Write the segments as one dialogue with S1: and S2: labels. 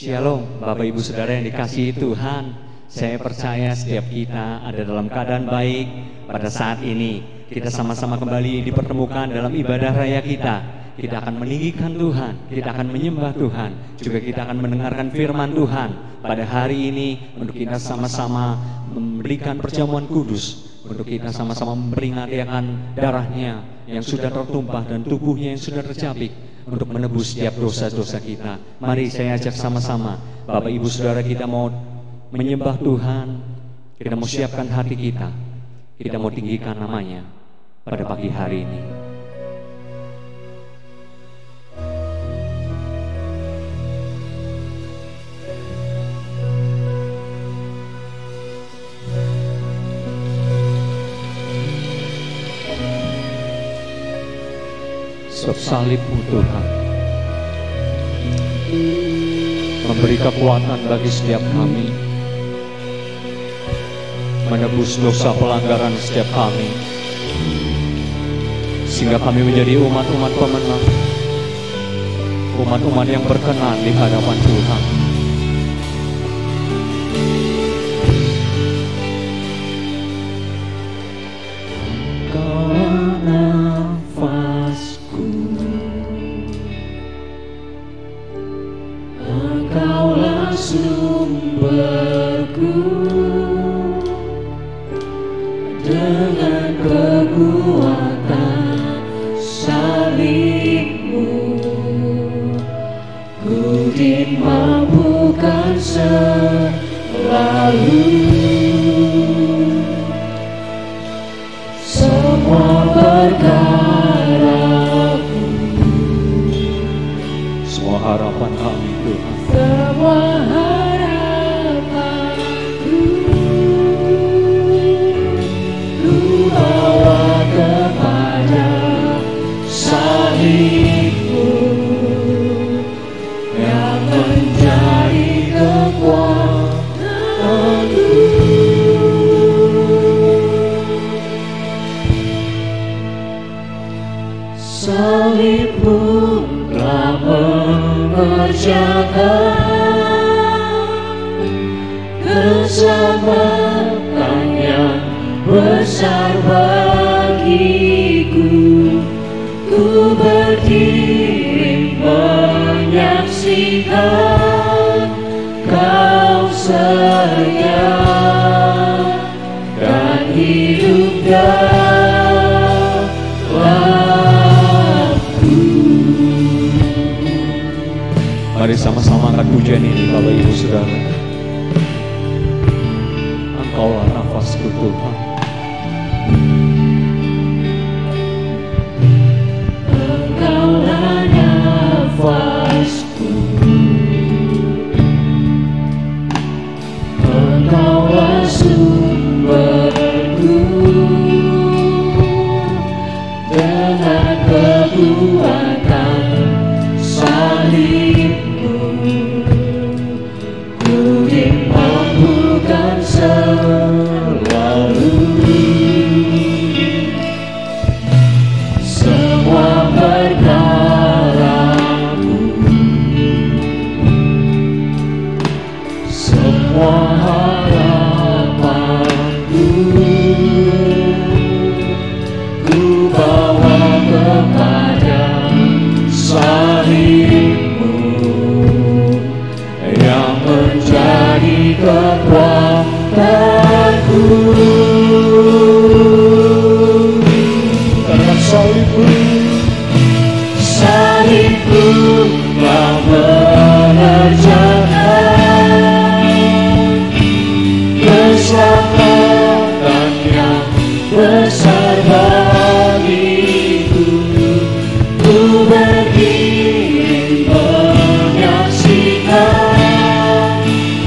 S1: Shalom Bapak Ibu Saudara yang dikasihi Tuhan. Saya percaya setiap kita ada dalam keadaan baik pada saat ini. Kita sama-sama kembali dipertemukan dalam ibadah raya kita. Kita akan meninggikan Tuhan, kita akan menyembah Tuhan, juga kita akan mendengarkan firman Tuhan pada hari ini untuk kita sama-sama memberikan perjamuan kudus, untuk kita sama-sama memperingatikan darahnya yang sudah tertumpah dan tubuhnya yang sudah tercabik untuk menebus setiap dosa-dosa kita. Mari saya ajak sama-sama, Bapak Ibu Saudara, kita mau menyembah Tuhan, kita mau siapkan hati kita mau tinggikan namanya pada pagi hari ini. Sebab salib-Mu Tuhan memberi kekuatan bagi setiap kami, menebus dosa pelanggaran setiap kami, sehingga kami menjadi umat-umat pemenang, umat-umat yang berkenan di hadapan Tuhan.
S2: Sumberku, dengan kekuatan salib-Mu, ku dimampukan selalu semua perkaraku,
S1: semua harapan kami Tuhan,
S2: semua salib-Mu yang menjadi kekuatanku. Salib-Mu telah mengerjakan keselamatan yang besar bagiku. Ku berdiri menyaksikan Kau setia dan hidup dalamku.
S1: Mari sama-sama angkat pujian ini Bapak Ibu Saudara. Engkaulah nafasku Tuhan,
S2: nafasku, Engkaulah sumberku, dengan kekuatan salib-Mu, ku dimampukan selalu semua perkara, semua harapanku, ku bawa kepada salib-Mu yang menjadi kekuatanku. Karena salib-Mu telah mengerjakan keselamatan yang besar bagiku. Ku berdiri menyaksikan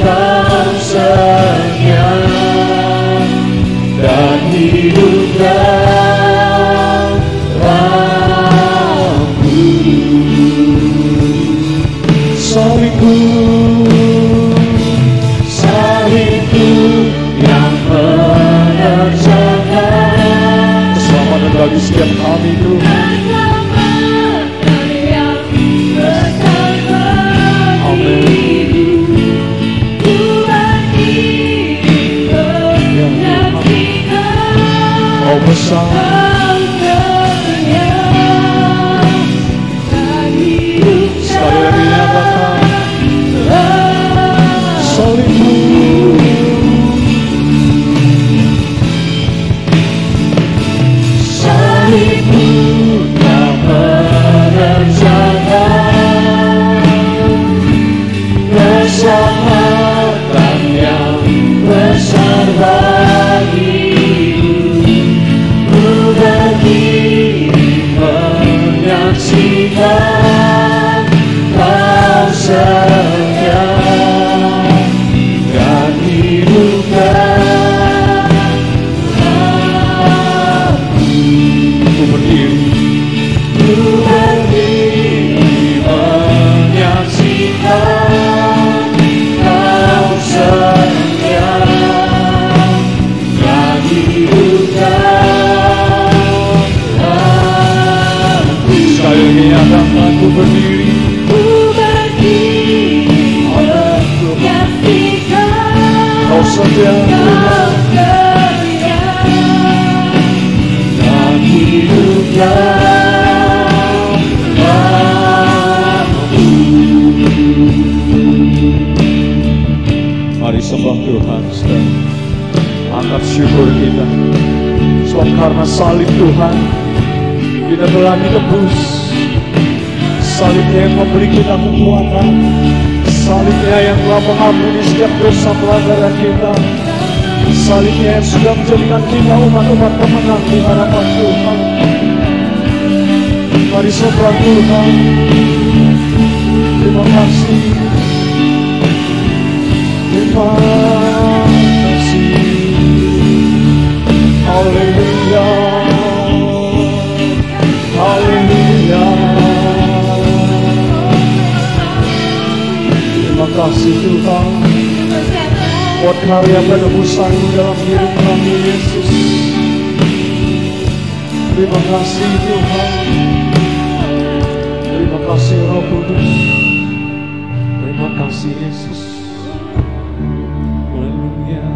S2: Kau setia dan hidup dalamku. Salib-Mu yang mengerjakan
S1: keselamatan bagi setiap kami Tuhan.
S2: keselamatan yang besar bagiku.
S1: Amin.
S2: penebuskan. Sekali lagi nyatakan salibmu, salibmu yang mengerjakan keselamatan yang besar bagiku. Ku berdiri menyaksikan Kau setia dan hidupkan aku. Ku berdiri menyaksikan Kau setia dan hidupkan aku. Sekali lagi nyatakan ku berdiri Kau setia dan hidupkan aku. Mari sembah Tuhan, saudara. Angkat syukur kita, sebab karena salib Tuhan kita telah ditebus. Salibnya yang memberi kita kekuatan, salibnya yang telah mengampuni setiap dosa pelanggaran kita, salibnya yang sudah menjadikan kita umat-umat pemenang di hadapan Tuhan. Mari sembah Tuhan. Terima kasih, terima kasih. Haleluya, haleluya. Terima kasih Tuhan buat karya penebusan-Mu dalam hidup kami, Yesus. Terima kasih Tuhan. Terima kasih Roh Kudus. Terima kasih Yesus. Haleluya,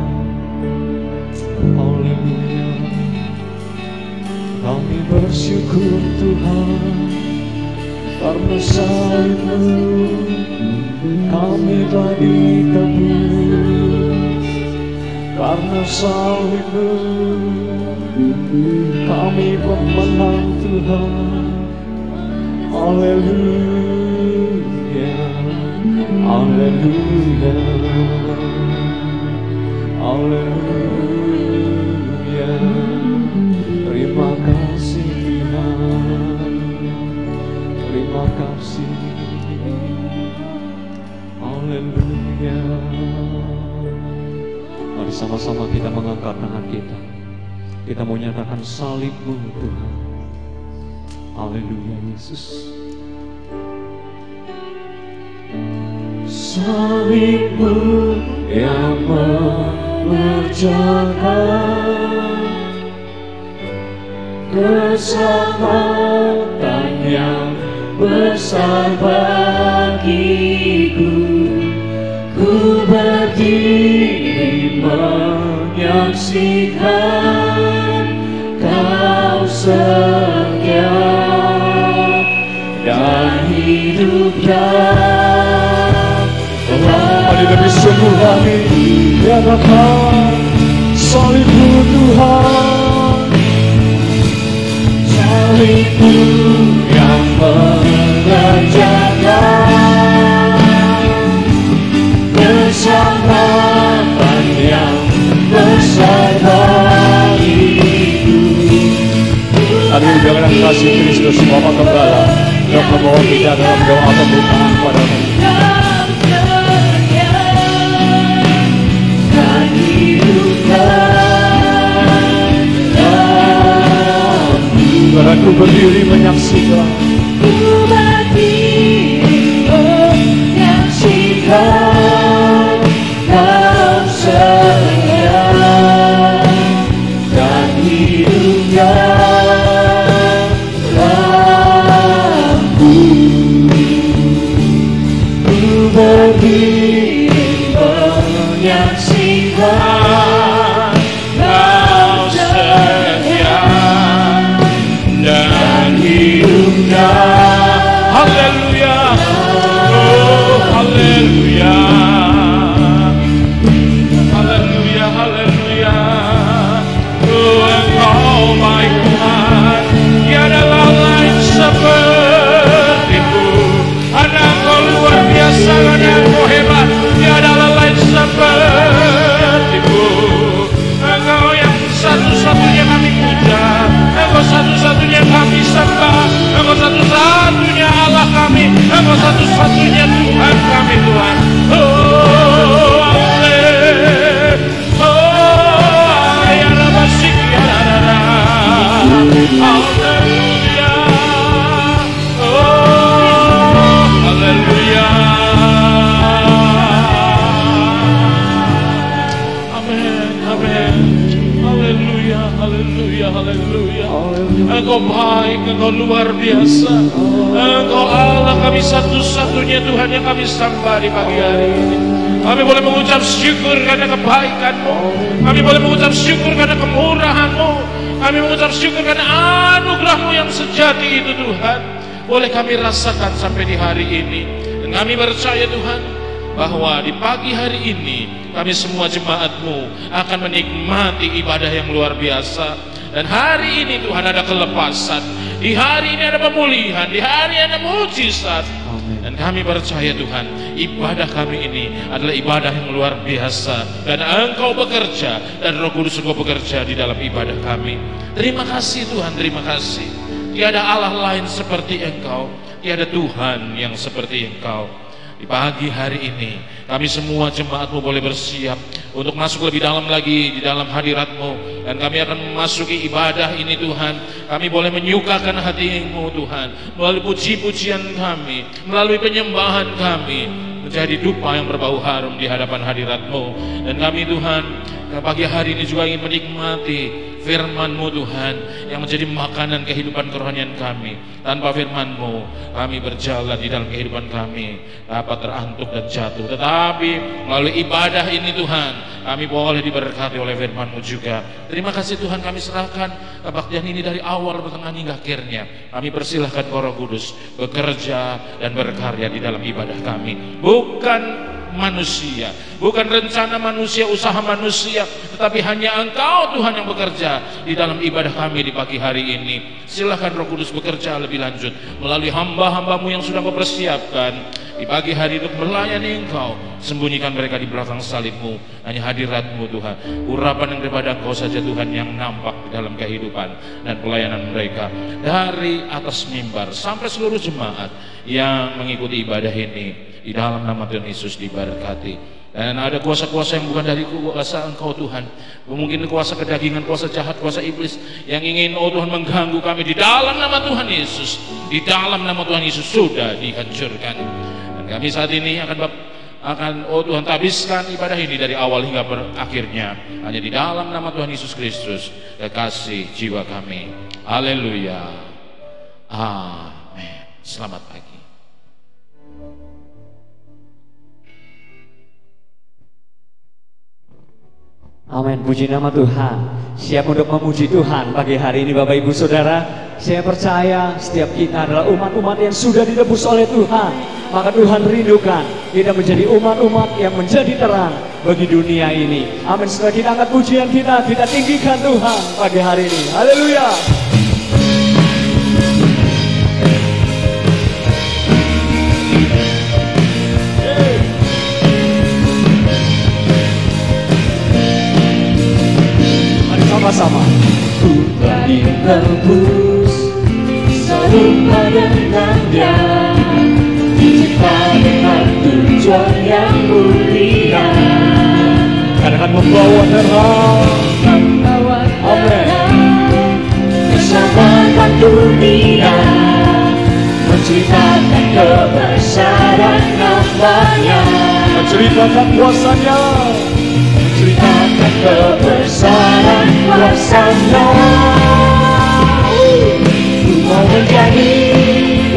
S2: haleluya. Kami bersyukur Tuhan karena salib-Mu kami telah ditebus, karena salib-Mu kami pemenang Tuhan. Haleluya, haleluya, haleluya. Terima kasih Tuhan, terima kasih. Haleluya. Mari sama-sama kita mengangkat tangan kita. Kita mau nyatakan salib-Mu Tuhan. Haleluya Yesus. Salib-Mu yang mengerjakan keselamatan yang besar bagiku. Ku berdiri menyaksikan Kau setia dan hidupkan. Mari lebih sungguh kami nyatakan salib-Mu Tuhan, salib-Mu yang mengerjakan keselamatan yang besar bagiku. Tadi ujangan kasih Kristus Bapa Gembala yang membawa kita dalam doa pembukaan pada-Mu. Karena ku berdiri menyaksikan, ku berdiri menyaksikan Kau setia dan hidupnya aku. Ku berdiri menyaksikan Kau setia
S3: Engkau baik, Engkau luar biasa. Engkau Allah kami satu-satunya Tuhan yang kami sembah di pagi hari ini. Kami boleh mengucap syukur karena kebaikan-Mu. Kami boleh mengucap syukur karena kemurahan-Mu. Kami mengucap syukur karena anugerah-Mu yang sejati itu Tuhan. Boleh kami rasakan sampai di hari ini. Dan kami percaya Tuhan bahwa di pagi hari ini kami semua jemaat-Mu akan menikmati ibadah yang luar biasa. Dan hari ini Tuhan ada kelepasan. Di hari ini ada pemulihan. Di hari ini ada mujizat. Dan kami percaya Tuhan, ibadah kami ini adalah ibadah yang luar biasa. Dan Engkau bekerja, dan Roh Kudus Engkau bekerja di dalam ibadah kami. Terima kasih Tuhan, terima kasih. Tiada Allah lain seperti Engkau, tiada Tuhan yang seperti Engkau. Di pagi hari ini kami semua jemaat-Mu boleh bersiap untuk masuk lebih dalam lagi di dalam hadirat-Mu. Dan kami akan memasuki ibadah ini Tuhan. Kami boleh menyukakan hati-Mu Tuhan, melalui puji-pujian kami, melalui penyembahan kami, menjadi dupa yang berbau harum di hadapan hadirat-Mu. Dan kami Tuhan pagi hari ini juga ingin menikmati firman-Mu Tuhan yang menjadi makanan kehidupan kerohanian kami. Tanpa firman-Mu kami berjalan di dalam kehidupan kami dapat terantuk dan jatuh. Tetapi melalui ibadah ini Tuhan kami boleh diberkati oleh firman-Mu juga. Terima kasih Tuhan, kami serahkan kebaktian ini dari awal, pertengahan hingga akhirnya. Kami persilahkan Roh Kudus bekerja dan berkarya di dalam ibadah kami. Bukan manusia, bukan rencana manusia, usaha manusia, tetapi hanya Engkau Tuhan yang bekerja di dalam ibadah kami di pagi hari ini. Silahkan Roh Kudus bekerja lebih lanjut melalui hamba-hamba-Mu yang sudah Kau persiapkan di pagi hari untuk melayani Engkau. Sembunyikan mereka di belakang salib-Mu, hanya hadirat-Mu Tuhan. Urapan yang daripada Engkau saja Tuhan yang nampak di dalam kehidupan dan pelayanan mereka, dari atas mimbar sampai seluruh jemaat yang mengikuti ibadah ini. Di dalam nama Tuhan Yesus diberkati. Dan ada kuasa-kuasa yang bukan dari kuasa Engkau Tuhan, mungkin kuasa kedagingan, kuasa jahat, kuasa iblis yang ingin Tuhan mengganggu kami. Di dalam nama Tuhan Yesus, di dalam nama Tuhan Yesus sudah dihancurkan. Dan kami saat ini akan Tuhan tabiskan ibadah ini dari awal hingga akhirnya hanya di dalam nama Tuhan Yesus Kristus, kekasih jiwa kami. Haleluya, amin. Selamat pagi.
S1: Amin, puji nama Tuhan. Siap untuk memuji Tuhan pagi hari ini Bapak Ibu Saudara. Saya percaya setiap kita adalah umat-umat yang sudah ditebus oleh Tuhan. Maka Tuhan rindukan kita menjadi umat-umat yang menjadi terang bagi dunia ini. Amin. Setelah kita angkat pujian kita tinggikan Tuhan pagi hari ini. Haleluya. Sama-sama.
S4: Ku telah ditebus serupa dengan Dia, dicipta dengan tujuan yang mulia.
S2: Akan membawa terang,
S4: keselamatan dunia, menceritakan kebesaran nama-Nya,
S2: menceritakan kuasa-Nya,
S4: menceritakan kebesaran kuasa-Nya. Ku mau menjadi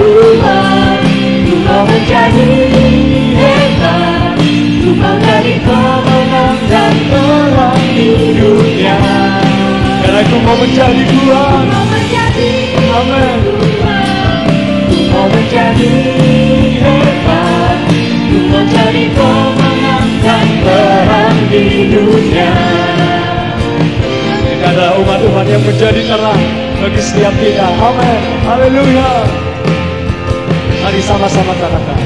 S4: umat, ku mau menjadi hebat, ku mau jadi pemenang dan terang di dunia.
S2: karena Ku mau menjadi Tuhan. Amin.
S4: Ku mau menjadi hebat, ku mau jadi pemenang dan terang di dunia.
S2: Ini adalah umat-umat yang menjadi terang bagi setiap kita. Amin. Haleluya. Mari sama-sama katakan.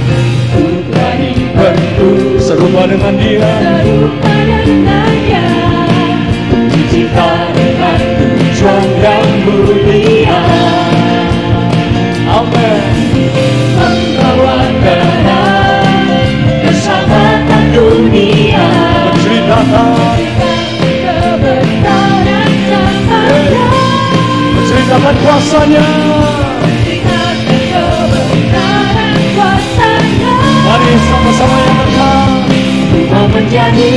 S4: Ku telah dibentuk
S2: Serupa dengan Dia,
S4: serupa dengan Dia, dicipta dengan tujuan yang mulia.
S2: Amin.
S4: Membawa terang keselamatan dunia,
S2: Menceritakan,
S4: kebesaran nama-Nya,
S2: menceritakan kuasa-Nya.
S4: menceritakan kebesaran kuasa-Nya.
S2: Mari sama-sama yang angkat.
S4: Ku mau menjadi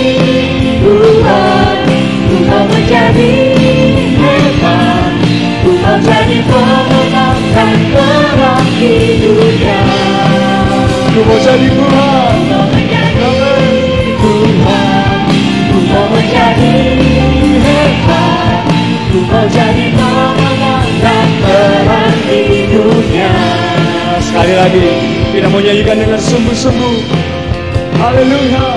S4: Tuhan, ku mau menjadi hebat, ku mau jadi
S2: sembuh. Haleluya.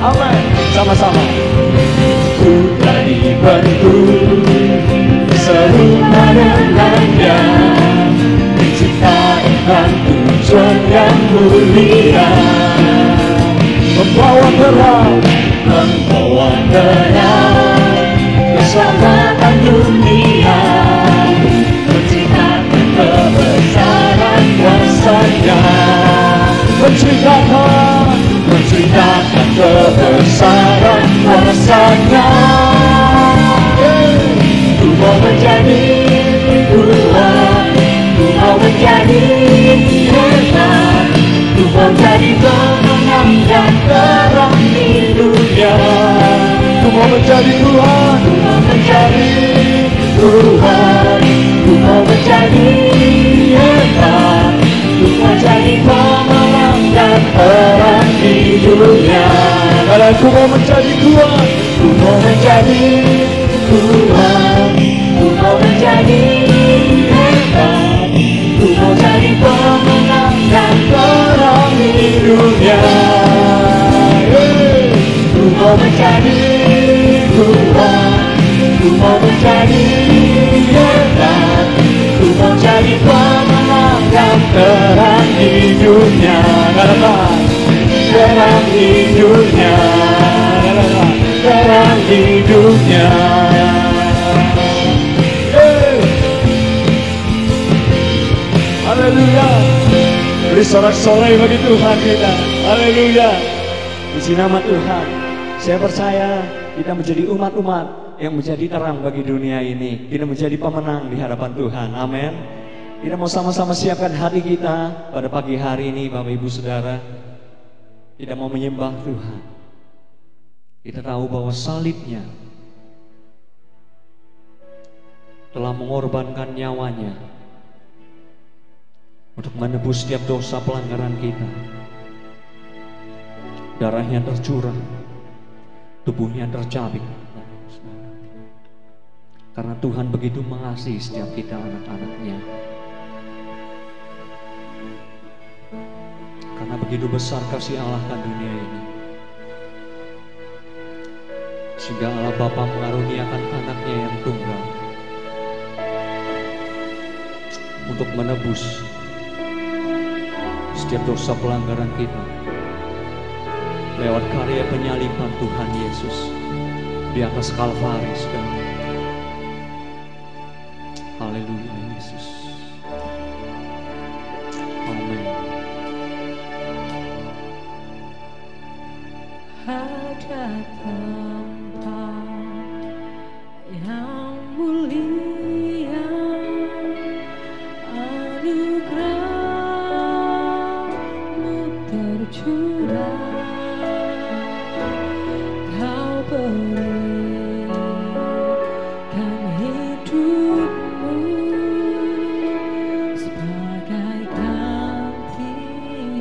S2: Amin. Sama-sama. Ku tak dibantu serupa dengannya, menciptakan tujuan yang mulia, membawa terang keselamatan dunia, menciptakan kebesaran kuasa-Nya, menceritakan kebesaran kuasa-Nya. Ku mau menjadi Tuhan, ku mau menjadi hebat, ku mau jadi pemenang dan terang di dunia. Ku mau menjadi Tuhan, ku mau menjadi Tuhan, ku mau menjadi hebat, ku mau jadi pemenang dan terang di dunia. Kalau ku mau menjadi Tuhan, ku mau menjadi Tuhan, ku mau menjadi hebat, ku mau jadi pemenang dan terang di dunia. Ku mau menjadi Tuhan, ku mau menjadi hebat, ku mau jadi pemenang dan terang di dunia. Terang di dunia, terang di dunia. Haleluya. Beri sorak-sorai bagi Tuhan kita. Haleluya. Puji nama Tuhan. Saya percaya kita menjadi umat-umat yang menjadi terang bagi dunia ini. Kita menjadi pemenang di hadapan Tuhan. Amin. Kita mau sama-sama siapkan hati kita pada pagi hari ini, Bapak Ibu Saudara. Kita mau menyembah Tuhan. Kita tahu bahwa salibnya telah mengorbankan nyawanya untuk menebus setiap dosa pelanggaran kita. Darahnya tercurah, tubuhnya tercabik. Karena Tuhan begitu mengasihi setiap kita anak-anaknya. Karena begitu besar kasih Allah akan dunia ini, sehingga Allah Bapa mengaruniakan anaknya yang tunggal untuk menebus setiap dosa pelanggaran kita lewat karya penyaliban Tuhan Yesus di atas Kalvari. Haleluya Yesus. Amin.
S4: Ada tempat yang mulia, anugerah-Mu tercurah, Kau berikan hidup-Mu sebagai ganti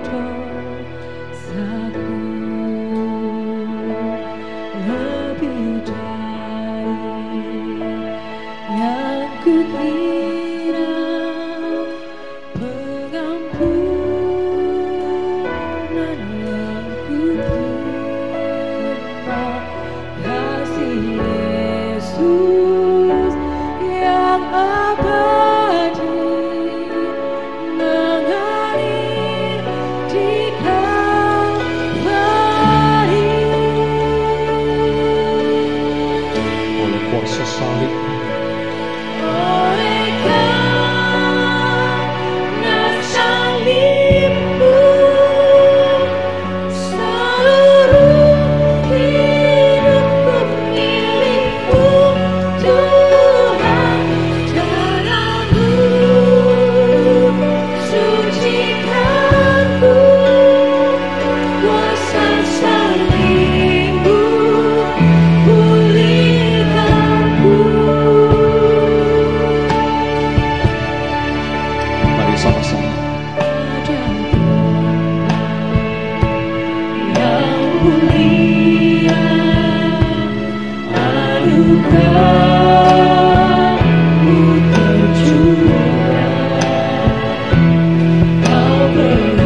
S4: dosaku. Lebih dari yang kukira, pengampunan yang kuterima, kasih Yesus yang abadi mengalir di Kalvari.
S2: Oleh kuasa salib,
S4: Oleh karena salib-Mu, seluruh hidupku milik-Mu, Tuhan. Darah-Mu sucikanku, kuasa salib-Mu pulihkanku.
S2: mari sama-sama.
S4: Yang mulia, anugerah-Mu tercurah, Kau berikan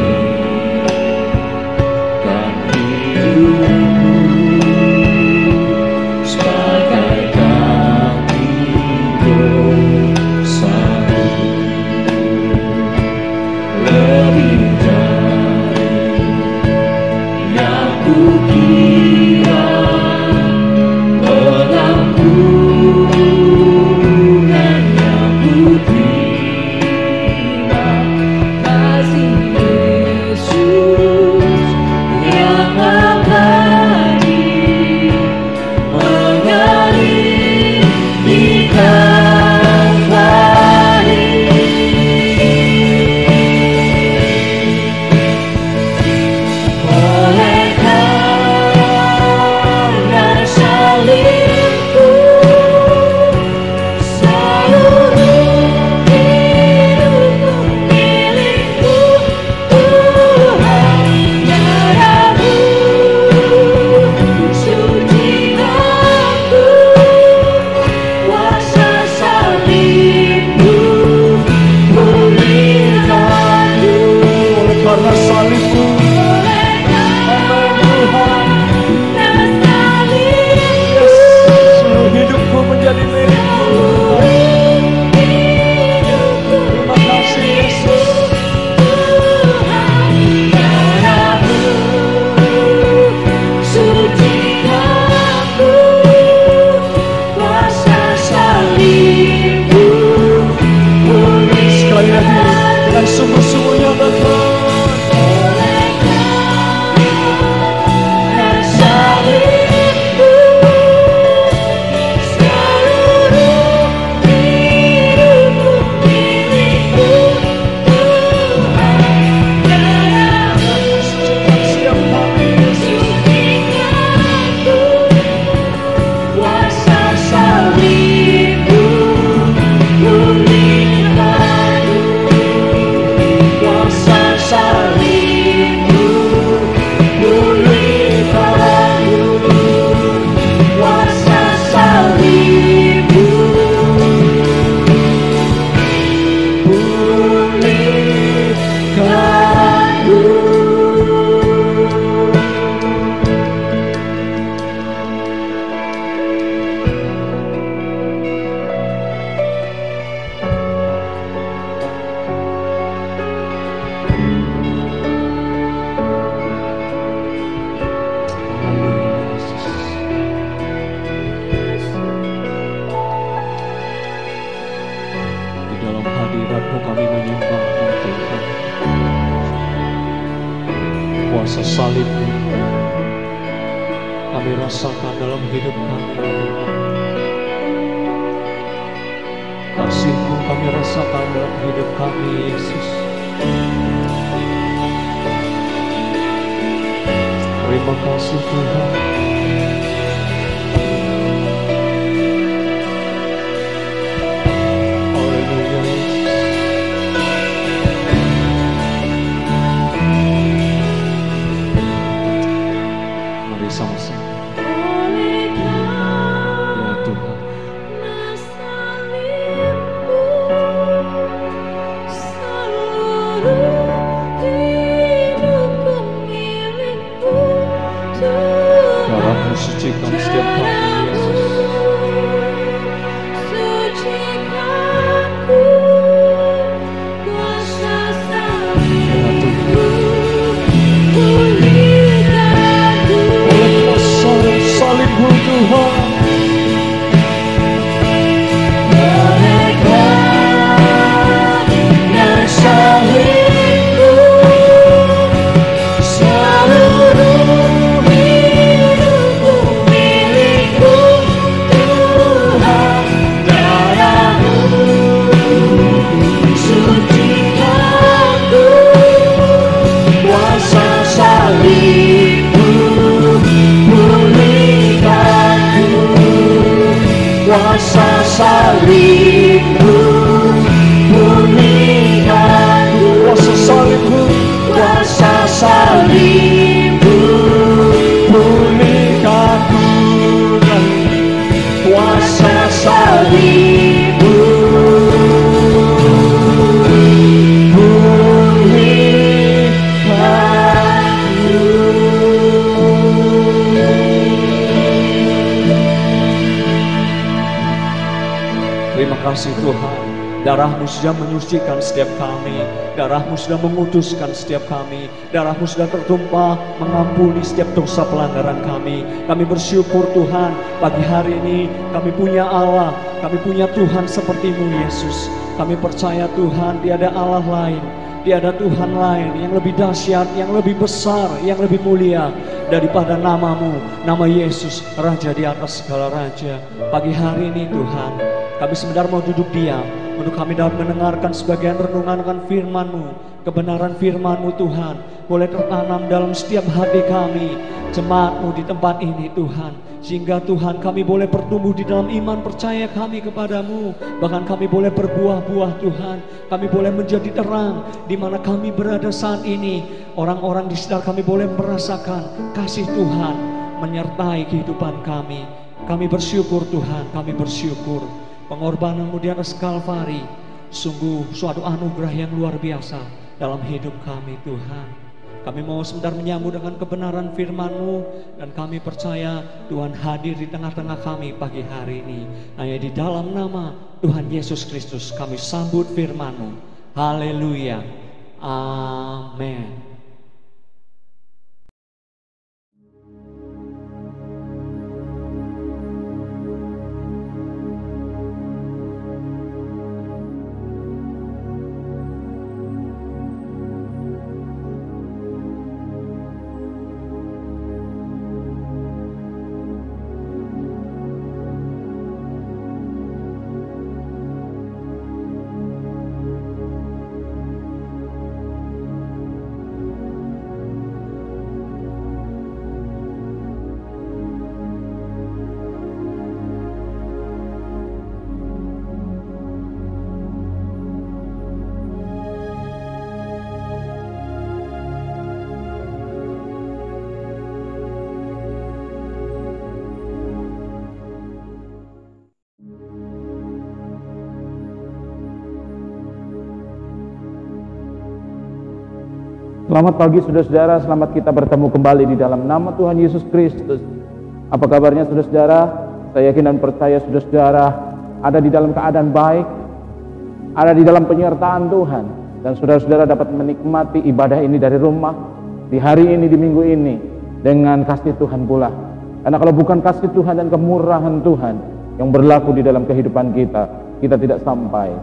S2: Kuasa salib-Mu kami rasakan dalam hidup kami. Kasih-Mu kami rasakan dalam hidup kami, Yesus. Terima kasih Tuhan. Haleluya, Yesus. Mari sama-sama. Ya Tuhan. Darah-Mu sucikan setiap kami, Yesus. Oleh kuasa salib-Mu Tuhan.
S5: Kuasa salib-Mu pulihkanku,
S2: Kuasa salib-Mu,
S5: kuasa salib-Mu
S2: pulihkanku,
S5: kuasa salib-Mu
S2: Terima kasih Tuhan. Darah-Mu sudah menyucikan setiap kami. Darah-Mu sudah mengutuskan setiap kami. Darah-Mu sudah tertumpah mengampuni setiap dosa pelanggaran kami. Kami bersyukur Tuhan, pagi hari ini kami punya Allah, kami punya Tuhan seperti-Mu Yesus. Kami percaya Tuhan tiada Allah lain, tiada Tuhan lain yang lebih dahsyat, yang lebih besar, yang lebih mulia daripada nama-Mu, nama Yesus, Raja di atas segala raja. Pagi hari ini Tuhan, kami sebentar mau duduk diam untuk kami dapat mendengarkan sebagian renungan akan firman-Mu. Kebenaran firman-Mu Tuhan boleh tertanam dalam setiap hati kami, jemaat-Mu di tempat ini Tuhan. Sehingga Tuhan kami boleh bertumbuh di dalam iman percaya kami kepadamu. Bahkan kami boleh berbuah-buah Tuhan. Kami boleh menjadi terang di mana kami berada saat ini. Orang-orang di sekitar kami boleh merasakan kasih Tuhan menyertai kehidupan kami. Kami bersyukur Tuhan, kami bersyukur. Pengorbanan-Mu di atas Kalvari sungguh suatu anugerah yang luar biasa dalam hidup kami Tuhan. Kami mau sebentar menyambut dengan kebenaran firman-Mu, dan kami percaya Tuhan hadir di tengah-tengah kami pagi hari ini. Hanya di dalam nama Tuhan Yesus Kristus kami sambut firman-Mu. Haleluya. Amin.
S6: Selamat pagi saudara-saudara, selamat kita bertemu kembali di dalam nama Tuhan Yesus Kristus. Apa kabarnya saudara-saudara? Saya yakin dan percaya saudara-saudara ada di dalam keadaan baik, ada di dalam penyertaan Tuhan, dan saudara-saudara dapat menikmati ibadah ini dari rumah, di hari ini, di minggu ini, dengan kasih Tuhan pula. Karena kalau bukan kasih Tuhan dan kemurahan Tuhan yang berlaku di dalam kehidupan kita, kita tidak sampai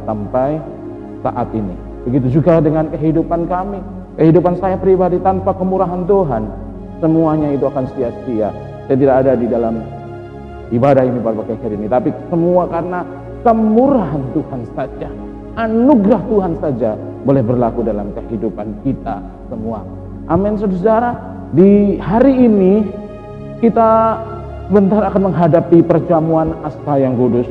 S6: saat ini. Begitu juga dengan kehidupan kami. kehidupan saya pribadi tanpa kemurahan Tuhan, semuanya itu akan sia-sia. Saya tidak ada di dalam ibadah ini pada akhir ini, tapi semua karena kemurahan Tuhan saja, anugerah Tuhan saja boleh berlaku dalam kehidupan kita semua. Amin, saudara. Di hari ini kita sebentar akan menghadapi perjamuan Asta yang kudus,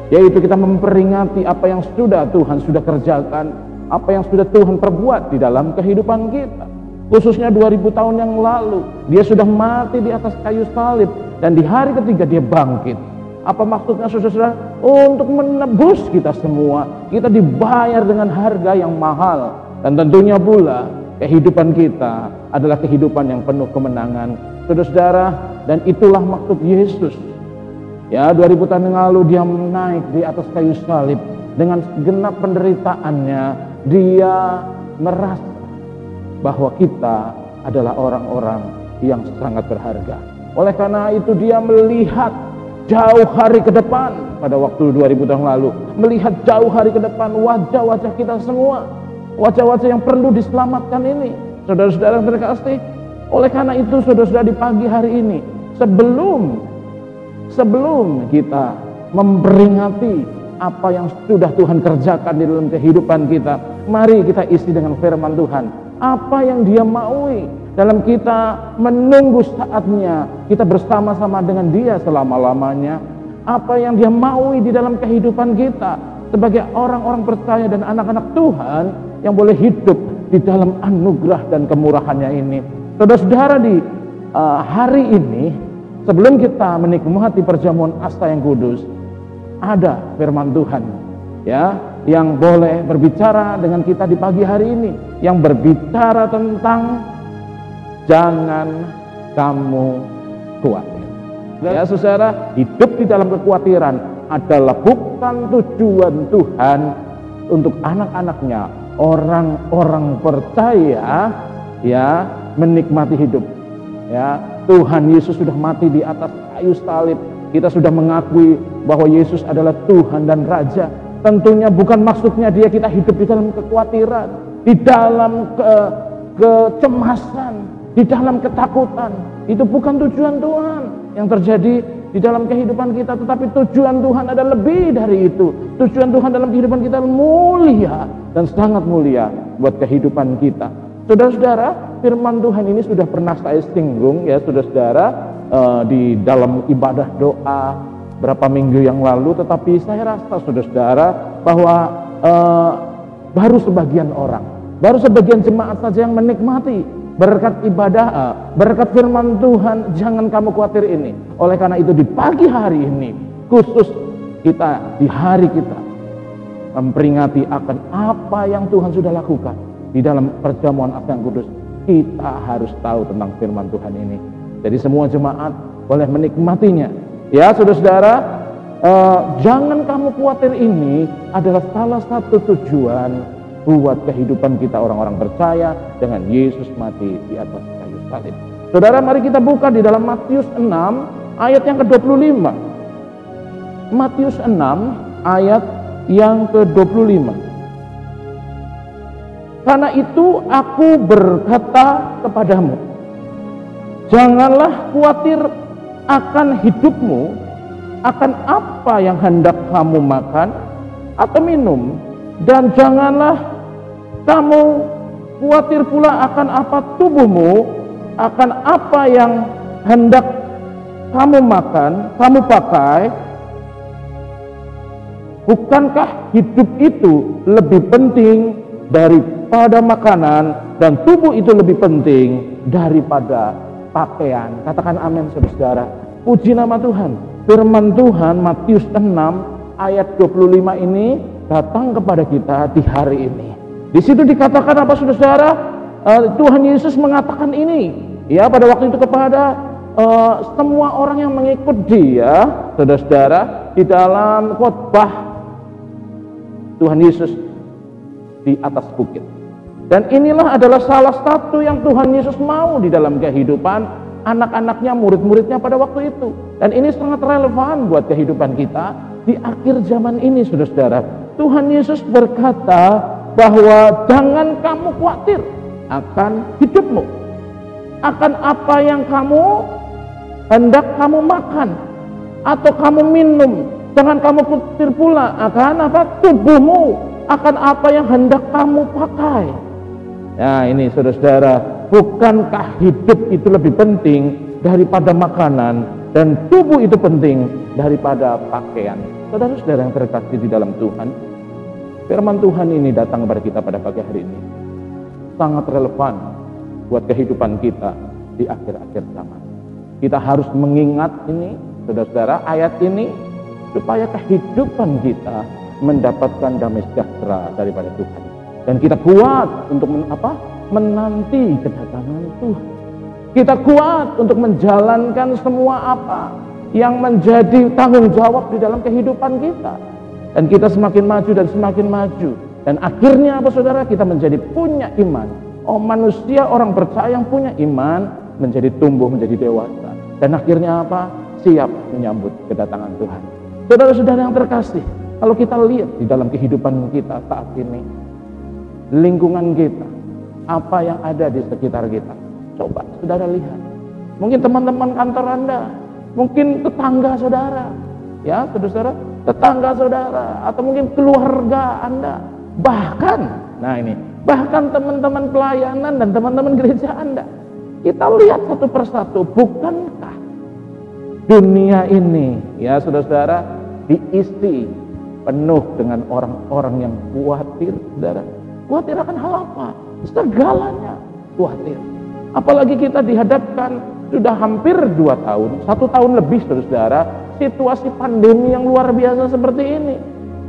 S6: yaitu kita memperingati apa yang sudah Tuhan sudah kerjakan, apa yang sudah Tuhan perbuat di dalam kehidupan kita. Khususnya 2000 tahun yang lalu, dia sudah mati di atas kayu salib, dan di hari ketiga dia bangkit. Apa maksudnya, saudara-saudara? Untuk menebus kita semua. Kita dibayar dengan harga yang mahal, dan tentunya pula kehidupan kita adalah kehidupan yang penuh kemenangan, saudara-saudara. Dan itulah maksud Yesus. Ya, 2000 tahun yang lalu dia naik di atas kayu salib. Dengan segenap penderitaannya, dia merasa bahwa kita adalah orang-orang yang sangat berharga. Oleh karena itu dia melihat jauh hari ke depan. Pada waktu 2000 tahun lalu, melihat jauh hari ke depan, wajah-wajah kita semua, wajah-wajah yang perlu diselamatkan ini, saudara-saudara yang terkasih. Oleh karena itu, saudara-saudara, di pagi hari ini, sebelum kita memperingati apa yang sudah Tuhan kerjakan di dalam kehidupan kita, mari kita isi dengan firman Tuhan. Apa yang dia maui dalam kita menunggu saatnya kita bersama-sama dengan dia selama-lamanya. Apa yang dia maui di dalam kehidupan kita sebagai orang-orang percaya dan anak-anak Tuhan yang boleh hidup di dalam anugerah dan kemurahannya ini. Saudara-saudara, di hari ini, sebelum kita menikmati perjamuan Asta yang kudus, ada firman Tuhan ya yang boleh berbicara dengan kita di pagi hari ini, yang berbicara tentang jangan kamu khawatir. Ya saudara, hidup di dalam kekhawatiran adalah bukan tujuan Tuhan untuk anak-anaknya, orang-orang percaya ya menikmati hidup. Ya, Tuhan Yesus sudah mati di atas kayu salib. Kita sudah mengakui bahwa Yesus adalah Tuhan dan Raja. Tentunya bukan maksudnya kita hidup di dalam kekhawatiran, di dalam kecemasan, di dalam ketakutan. Itu bukan tujuan Tuhan yang terjadi di dalam kehidupan kita. Tetapi tujuan Tuhan ada lebih dari itu. Tujuan Tuhan dalam kehidupan kita mulia dan sangat mulia buat kehidupan kita. Saudara-saudara, firman Tuhan ini sudah pernah saya singgung ya saudara-saudara, di dalam ibadah doa berapa minggu yang lalu. Tetapi saya rasa saudara-saudara bahwa baru sebagian orang, baru sebagian jemaat saja yang menikmati berkat ibadah, berkat firman Tuhan jangan kamu khawatir ini. Oleh karena itu di pagi hari ini, khusus kita di hari kita memperingati akan apa yang Tuhan sudah lakukan di dalam perjamuan Asta yang kudus, kita harus tahu tentang firman Tuhan ini. Jadi semua jemaat boleh menikmatinya. Ya saudara-saudara, jangan kamu khawatir ini adalah salah satu tujuan buat kehidupan kita orang-orang percaya dengan Yesus mati di atas kayu salib. Saudara, mari kita buka di dalam Matius 6 ayat yang ke-25. Matius 6 ayat yang ke-25. Karena itu aku berkata kepadamu, janganlah khawatir akan hidupmu, akan apa yang hendak kamu makan atau minum, dan janganlah kamu khawatir pula akan apa tubuhmu, akan apa yang hendak kamu makan, kamu pakai. Bukankah hidup itu lebih penting daripada makanan, dan tubuh itu lebih penting daripada pakaian? Katakan amin saudara. Puji nama Tuhan. Firman Tuhan Matius 6 ayat 25 ini datang kepada kita di hari ini. Di situ dikatakan apa saudara? Tuhan Yesus mengatakan ini ya pada waktu itu kepada semua orang yang mengikut dia, saudara-saudara, di dalam khotbah Tuhan Yesus di atas bukit. Dan inilah adalah salah satu yang Tuhan Yesus mau di dalam kehidupan anak-anaknya, murid-muridnya pada waktu itu. Dan ini sangat relevan buat kehidupan kita di akhir zaman ini, saudara-saudara. Tuhan Yesus berkata bahwa jangan kamu khawatir. akan hidupmu, akan apa yang hendak kamu makan atau kamu minum. Jangan kamu khawatir pula akan tubuhmu, akan apa yang hendak kamu pakai. Nah ini saudara-saudara, bukankah hidup itu lebih penting daripada makanan, dan tubuh itu penting daripada pakaian? Saudara-saudara yang terkasih di dalam Tuhan, firman Tuhan ini datang kepada kita pada pagi hari ini sangat relevan buat kehidupan kita di akhir-akhir zaman. Kita harus mengingat ini, saudara-saudara, ayat ini, supaya kehidupan kita mendapatkan damai sejahtera daripada Tuhan. Dan kita kuat untuk menanti kedatangan Tuhan. Kita kuat untuk menjalankan semua apa yang menjadi tanggung jawab di dalam kehidupan kita. Dan kita semakin maju dan semakin maju. Dan akhirnya apa saudara? Kita menjadi punya iman. Manusia, orang percaya yang punya iman menjadi tumbuh, menjadi dewasa. Dan akhirnya apa? Siap menyambut kedatangan Tuhan. Saudara-saudara yang terkasih, kalau kita lihat di dalam kehidupan kita saat ini, lingkungan kita, apa yang ada di sekitar kita, coba saudara lihat. Mungkin teman-teman kantor Anda, mungkin tetangga saudara, ya saudara, tetangga saudara, atau mungkin keluarga Anda, bahkan teman-teman pelayanan dan teman-teman gereja Anda. Kita lihat satu persatu, bukankah dunia ini, ya saudara-saudara, diisi penuh dengan orang-orang yang khawatir, saudara. Khawatir akan hal apa? Segalanya khawatir. Apalagi kita dihadapkan sudah hampir 2 tahun, 1 tahun lebih, saudara, situasi pandemi yang luar biasa seperti ini.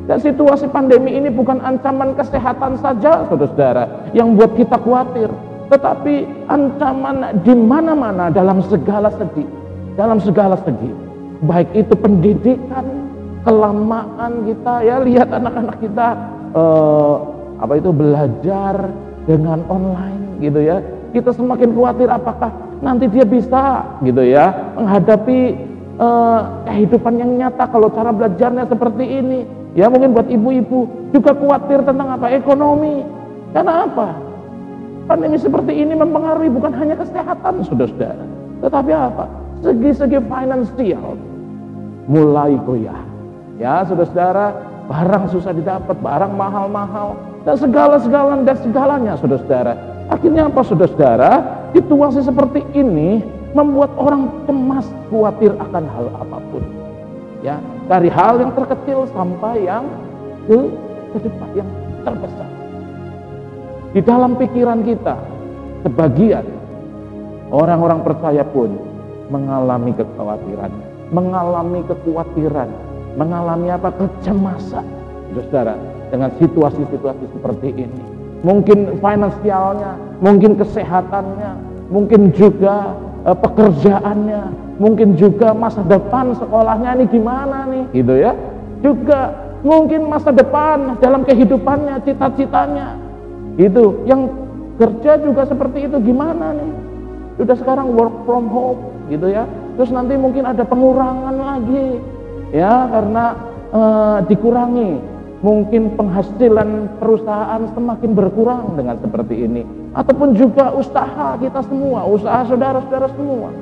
S6: Dan situasi pandemi ini bukan ancaman kesehatan saja, saudara, yang buat kita khawatir, tetapi ancaman di mana-mana dalam segala segi, baik itu pendidikan, kelamaan kita, ya lihat anak-anak kita belajar dengan online gitu ya. Kita semakin khawatir apakah nanti dia bisa gitu ya menghadapi kehidupan yang nyata kalau cara belajarnya seperti ini. Ya mungkin buat ibu-ibu juga khawatir tentang ekonomi. Karena apa? Pandemi seperti ini mempengaruhi bukan hanya kesehatan saudara-saudara, tetapi apa? Segi-segi finansial mulai goyah. Ya saudara-saudara, barang susah didapat, barang mahal-mahal, dan segalanya saudara-saudara. Akhirnya apa saudara-saudara? Situasi seperti ini membuat orang cemas, khawatir akan hal apapun. Ya, dari hal yang terkecil sampai yang ke depan yang terbesar. Di dalam pikiran kita, sebagian orang-orang percaya pun mengalami kekhawatiran, mengalami kekhawatiran, mengalami kecemasan, saudara, dengan situasi-situasi seperti ini. Mungkin finansialnya, mungkin kesehatannya, mungkin juga pekerjaannya, mungkin juga masa depan sekolahnya ini gimana nih, gitu ya. Juga mungkin masa depan dalam kehidupannya, cita-citanya, itu yang kerja juga seperti itu gimana nih. Sudah sekarang work from home, gitu ya. Terus nanti mungkin ada pengurangan lagi, ya karena dikurangi. Mungkin penghasilan perusahaan semakin berkurang dengan seperti ini. Ataupun juga usaha kita semua, usaha saudara-saudara semua.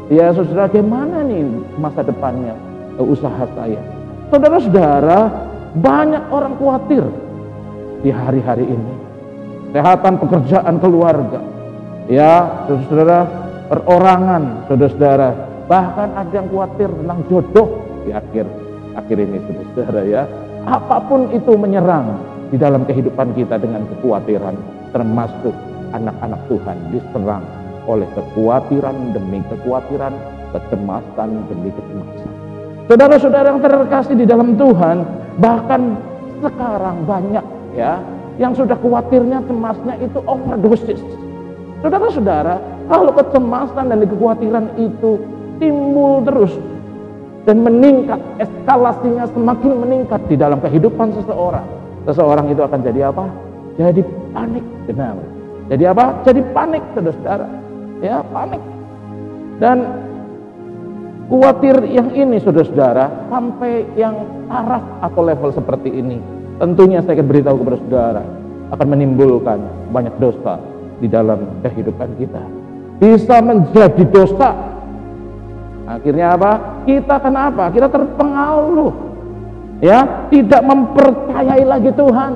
S6: Ya saudara, bagaimana nih masa depannya usaha saya? Saudara-saudara, banyak orang khawatir di hari-hari ini. Kesehatan, pekerjaan, keluarga. Ya saudara-saudara, perorangan saudara-saudara. Bahkan ada yang khawatir tentang jodoh di akhir ini saudara-saudara ya. Apapun itu menyerang di dalam kehidupan kita dengan kekhawatiran, termasuk anak-anak Tuhan diserang oleh kekhawatiran demi kekhawatiran, kecemasan demi kecemasan. Saudara-saudara yang terkasih di dalam Tuhan, bahkan sekarang banyak ya yang sudah khawatirnya, cemasnya itu overdosis. Saudara-saudara, kalau kecemasan dan kekhawatiran itu timbul terus dan meningkat, eskalasinya semakin meningkat di dalam kehidupan seseorang itu akan jadi apa? Jadi panik, benar. Jadi apa? Jadi panik, saudara-saudara. Ya, panik. Dan khawatir yang ini, saudara-saudara, sampai yang taraf atau level seperti ini, tentunya saya akan beritahu kepada saudara, akan menimbulkan banyak dosa di dalam kehidupan kita. Bisa menjadi dosa. Akhirnya apa? Kita kenapa? Kita terpengaruh, ya, tidak mempercayai lagi Tuhan.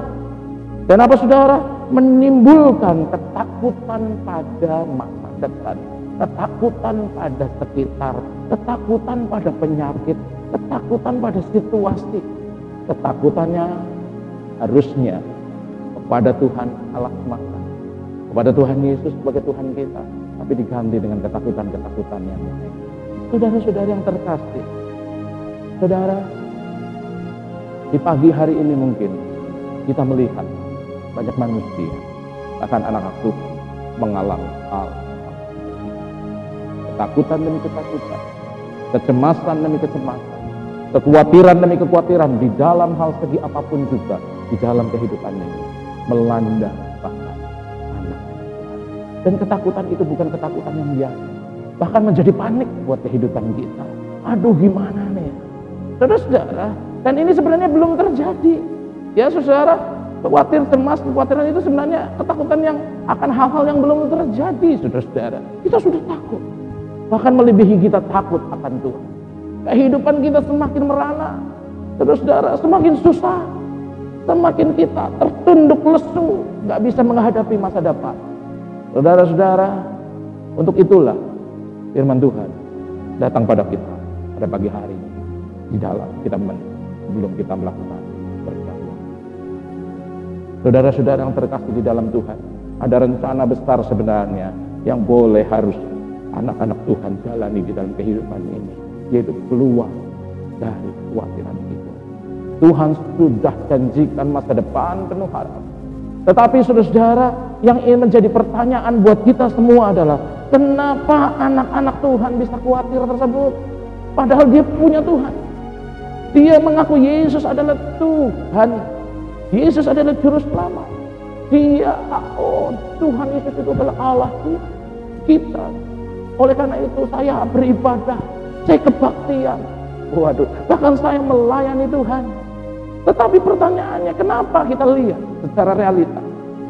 S6: Dan apa saudara? Menimbulkan ketakutan pada masa depan, ketakutan pada sekitar, ketakutan pada penyakit, ketakutan pada situasi. Ketakutannya harusnya kepada Tuhan Allah semata, kepada Tuhan Yesus sebagai Tuhan kita, tapi diganti dengan ketakutan-ketakutan yang lain. Saudara-saudara yang terkasih, saudara, di pagi hari ini mungkin kita melihat banyak manusia, bahkan anak-anak Tuhan, mengalami hal ketakutan demi ketakutan, kecemasan demi kecemasan, kekhawatiran demi kekhawatiran di dalam hal segi apapun juga di dalam kehidupan ini melanda bahkan anak. Dan ketakutan itu bukan ketakutan yang biasa, bahkan menjadi panik buat kehidupan kita. Aduh, gimana nih, saudara-saudara? Dan ini sebenarnya belum terjadi, ya saudara. Khawatir, cemas, kekhawatiran itu sebenarnya ketakutan yang akan hal-hal yang belum terjadi, saudara-saudara. Kita sudah takut, bahkan melebihi kita takut akan Tuhan. Kehidupan kita semakin merana, saudara-saudara, semakin susah, semakin kita tertunduk lesu, gak bisa menghadapi masa depan. Saudara-saudara, untuk itulah firman Tuhan datang pada kita pada pagi hari ini, di dalam kita sebelum kita melakukan berjalan. Saudara-saudara yang terkasih di dalam Tuhan, ada rencana besar sebenarnya yang boleh harus anak-anak Tuhan jalani di dalam kehidupan ini, yaitu keluar dari kekhawatiran itu. Tuhan sudah janjikan masa depan penuh harapan. Tetapi saudara-saudara, yang ingin menjadi pertanyaan buat kita semua adalah, kenapa anak-anak Tuhan bisa khawatir tersebut? Padahal dia punya Tuhan. Dia mengaku Yesus adalah Tuhan. Yesus adalah juru selamat. Dia, Tuhan Yesus itu adalah Allah kita. Oleh karena itu saya beribadah, saya kebaktian. Waduh, bahkan saya melayani Tuhan. Tetapi pertanyaannya, kenapa kita lihat secara realita?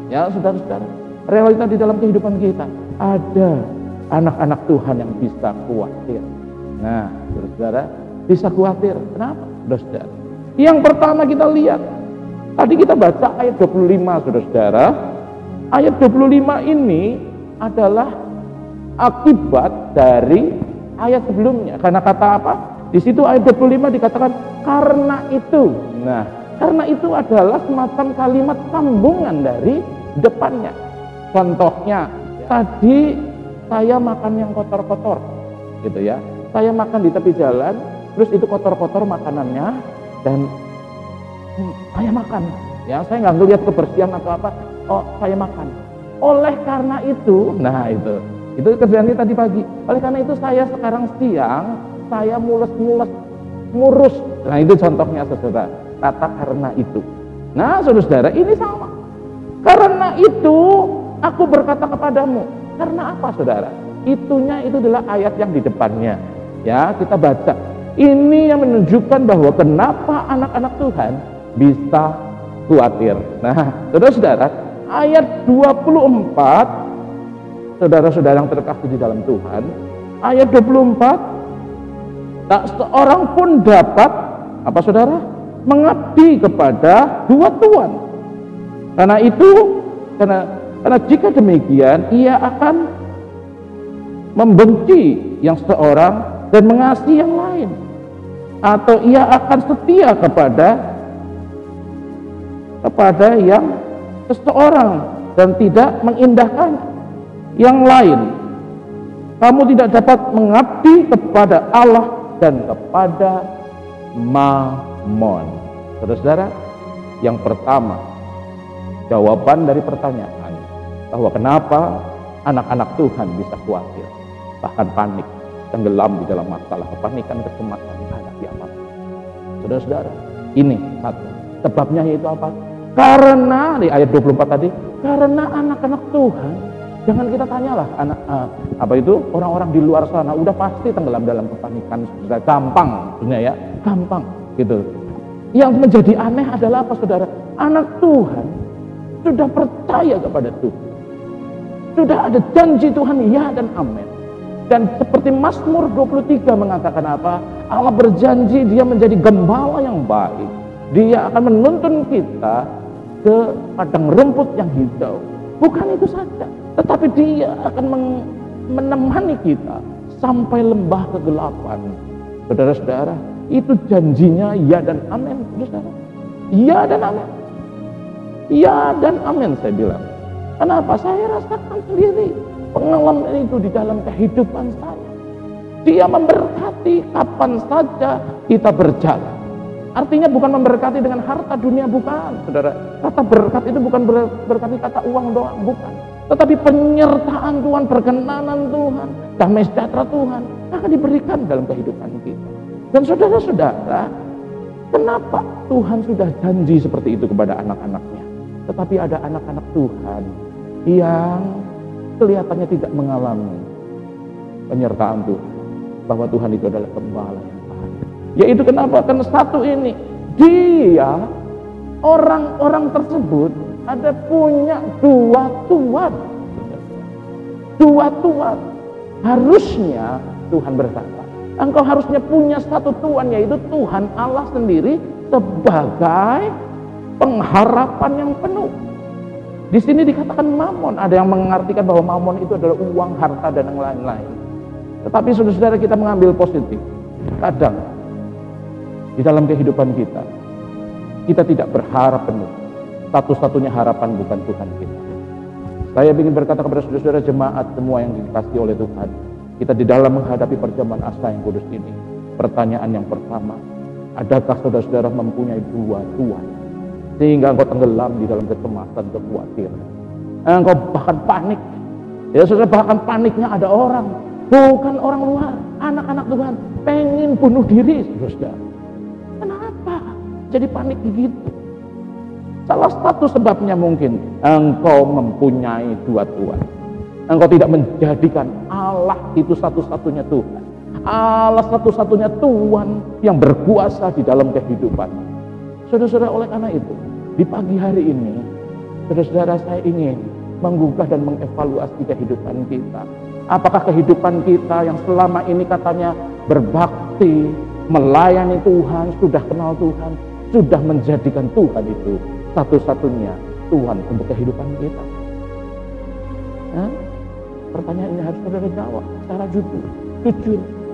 S6: Ya, saudara-saudara, realita di dalam kehidupan kita, ada anak-anak Tuhan yang bisa khawatir. Nah, saudara-saudara, bisa khawatir. Kenapa, saudara-saudara? Yang pertama kita lihat, tadi kita baca ayat 25, saudara-saudara. Ayat 25 ini adalah akibat dari ayat sebelumnya. Karena kata apa? Di situ ayat 25 dikatakan karena itu. Nah, karena itu adalah semacam kalimat sambungan dari depannya. Contohnya, tadi saya makan yang kotor-kotor, gitu ya. Saya makan di tepi jalan, terus itu kotor-kotor makanannya, dan saya makan. Ya, saya nggak ngelihat kebersihan atau apa. Oh, saya makan. Oleh karena itu, nah itu kerjaannya tadi pagi. Oleh karena itu saya sekarang siang, saya mules-mules, murus. Nah itu contohnya, saudara. Kata karena itu. Nah, saudara, ini sama. Karena itu aku berkata kepadamu. Karena apa, saudara? Itunya itu adalah ayat yang di depannya. Ya, kita baca. Ini yang menunjukkan bahwa kenapa anak-anak Tuhan bisa khawatir. Nah, saudara-saudara, ayat 24, saudara-saudara yang terkasih di dalam Tuhan, ayat 24, tak seorang pun dapat, apa saudara? Mengabdi kepada dua tuan. Karena itu, karena jika demikian, ia akan membenci yang seorang dan mengasihi yang lain, atau ia akan setia kepada yang seseorang dan tidak mengindahkan yang lain. Kamu tidak dapat mengabdi kepada Allah dan kepada Mammon. Saudara-saudara, yang pertama, jawaban dari pertanyaan bahwa kenapa anak-anak Tuhan bisa khawatir, bahkan panik, tenggelam di dalam masalah kepanikan, kecemasan menghadapi apapun. Saudara-saudara, ini satu sebabnya, yaitu apa? Karena di ayat 24 tadi, karena anak-anak Tuhan, jangan kita tanyalah apa itu orang-orang di luar sana udah pasti tenggelam dalam kepanikan, sudah gampang, sebenarnya ya, gampang gitu. Yang menjadi aneh adalah apa, saudara? Anak Tuhan sudah percaya kepada Tuhan. Sudah ada janji Tuhan, ya dan amin. Dan seperti Mazmur 23 mengatakan apa? Allah berjanji dia menjadi gembala yang baik. Dia akan menuntun kita ke padang rumput yang hijau. Bukan itu saja, tetapi dia akan menemani kita sampai lembah kegelapan. Saudara-saudara, itu janjinya ya dan amin. Saudara, ya dan amin. Ya dan amin saya bilang. Kenapa? Saya rasakan sendiri pengalaman itu di dalam kehidupan saya. Dia memberkati kapan saja kita berjalan. Artinya bukan memberkati dengan harta dunia, bukan, saudara. Kata berkat itu bukan berkati kata uang doang, bukan. Tetapi penyertaan Tuhan, perkenanan Tuhan, damai sejahtera Tuhan akan diberikan dalam kehidupan kita. Dan saudara-saudara, kenapa Tuhan sudah janji seperti itu kepada anak-anaknya? Tetapi ada anak-anak Tuhan yang kelihatannya tidak mengalami penyertaan Tuhan, bahwa Tuhan itu adalah gembala yang baik. Yaitu kenapa? Karena satu ini, dia orang-orang tersebut ada punya dua tuan. Dua tuan. Harusnya Tuhan berkata, engkau harusnya punya satu tuan, yaitu Tuhan Allah sendiri sebagai pengharapan yang penuh. Di sini dikatakan mamon. Ada yang mengartikan bahwa mamon itu adalah uang, harta, dan yang lain-lain. Tetapi saudara-saudara, kita mengambil positif. Kadang di dalam kehidupan kita tidak berharap penuh. Satu-satunya harapan bukan Tuhan kita. Saya ingin berkata kepada saudara-saudara jemaat semua yang dikasihi oleh Tuhan, kita di dalam menghadapi perjamuan Asa yang kudus ini, pertanyaan yang pertama, adakah saudara-saudara mempunyai dua tuan sehingga engkau tenggelam di dalam kecemasan, kekhawatiran, engkau bahkan panik? Ya saudara, bahkan paniknya ada orang, bukan orang luar, anak-anak Tuhan pengen bunuh diri, saudara. Kenapa jadi panik begitu? Salah satu sebabnya mungkin engkau mempunyai dua tuan. Engkau tidak menjadikan Allah itu satu-satunya Tuhan, Allah satu-satunya Tuhan yang berkuasa di dalam kehidupan. Saudara-saudara, oleh karena itu di pagi hari ini, saudara-saudara, saya ingin menggugah dan mengevaluasi kehidupan kita. Apakah kehidupan kita yang selama ini katanya berbakti, melayani Tuhan, sudah kenal Tuhan, sudah menjadikan Tuhan itu satu-satunya Tuhan untuk kehidupan kita? Pertanyaan ini harus saudara jawab secara jujur.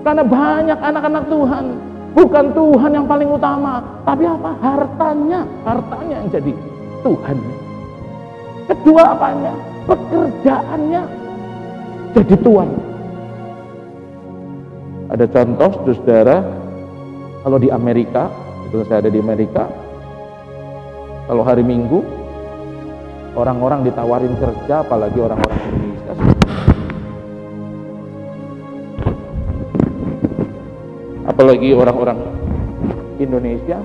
S6: Karena banyak anak-anak Tuhan bukan Tuhan yang paling utama, tapi apa? Hartanya yang jadi Tuhan. Kedua apanya? Pekerjaannya jadi Tuhan. Ada contoh saudara, kalau di Amerika, itu saya ada di Amerika, kalau hari Minggu orang-orang ditawarin kerja, apalagi orang-orang Indonesia, apalagi orang-orang Indonesia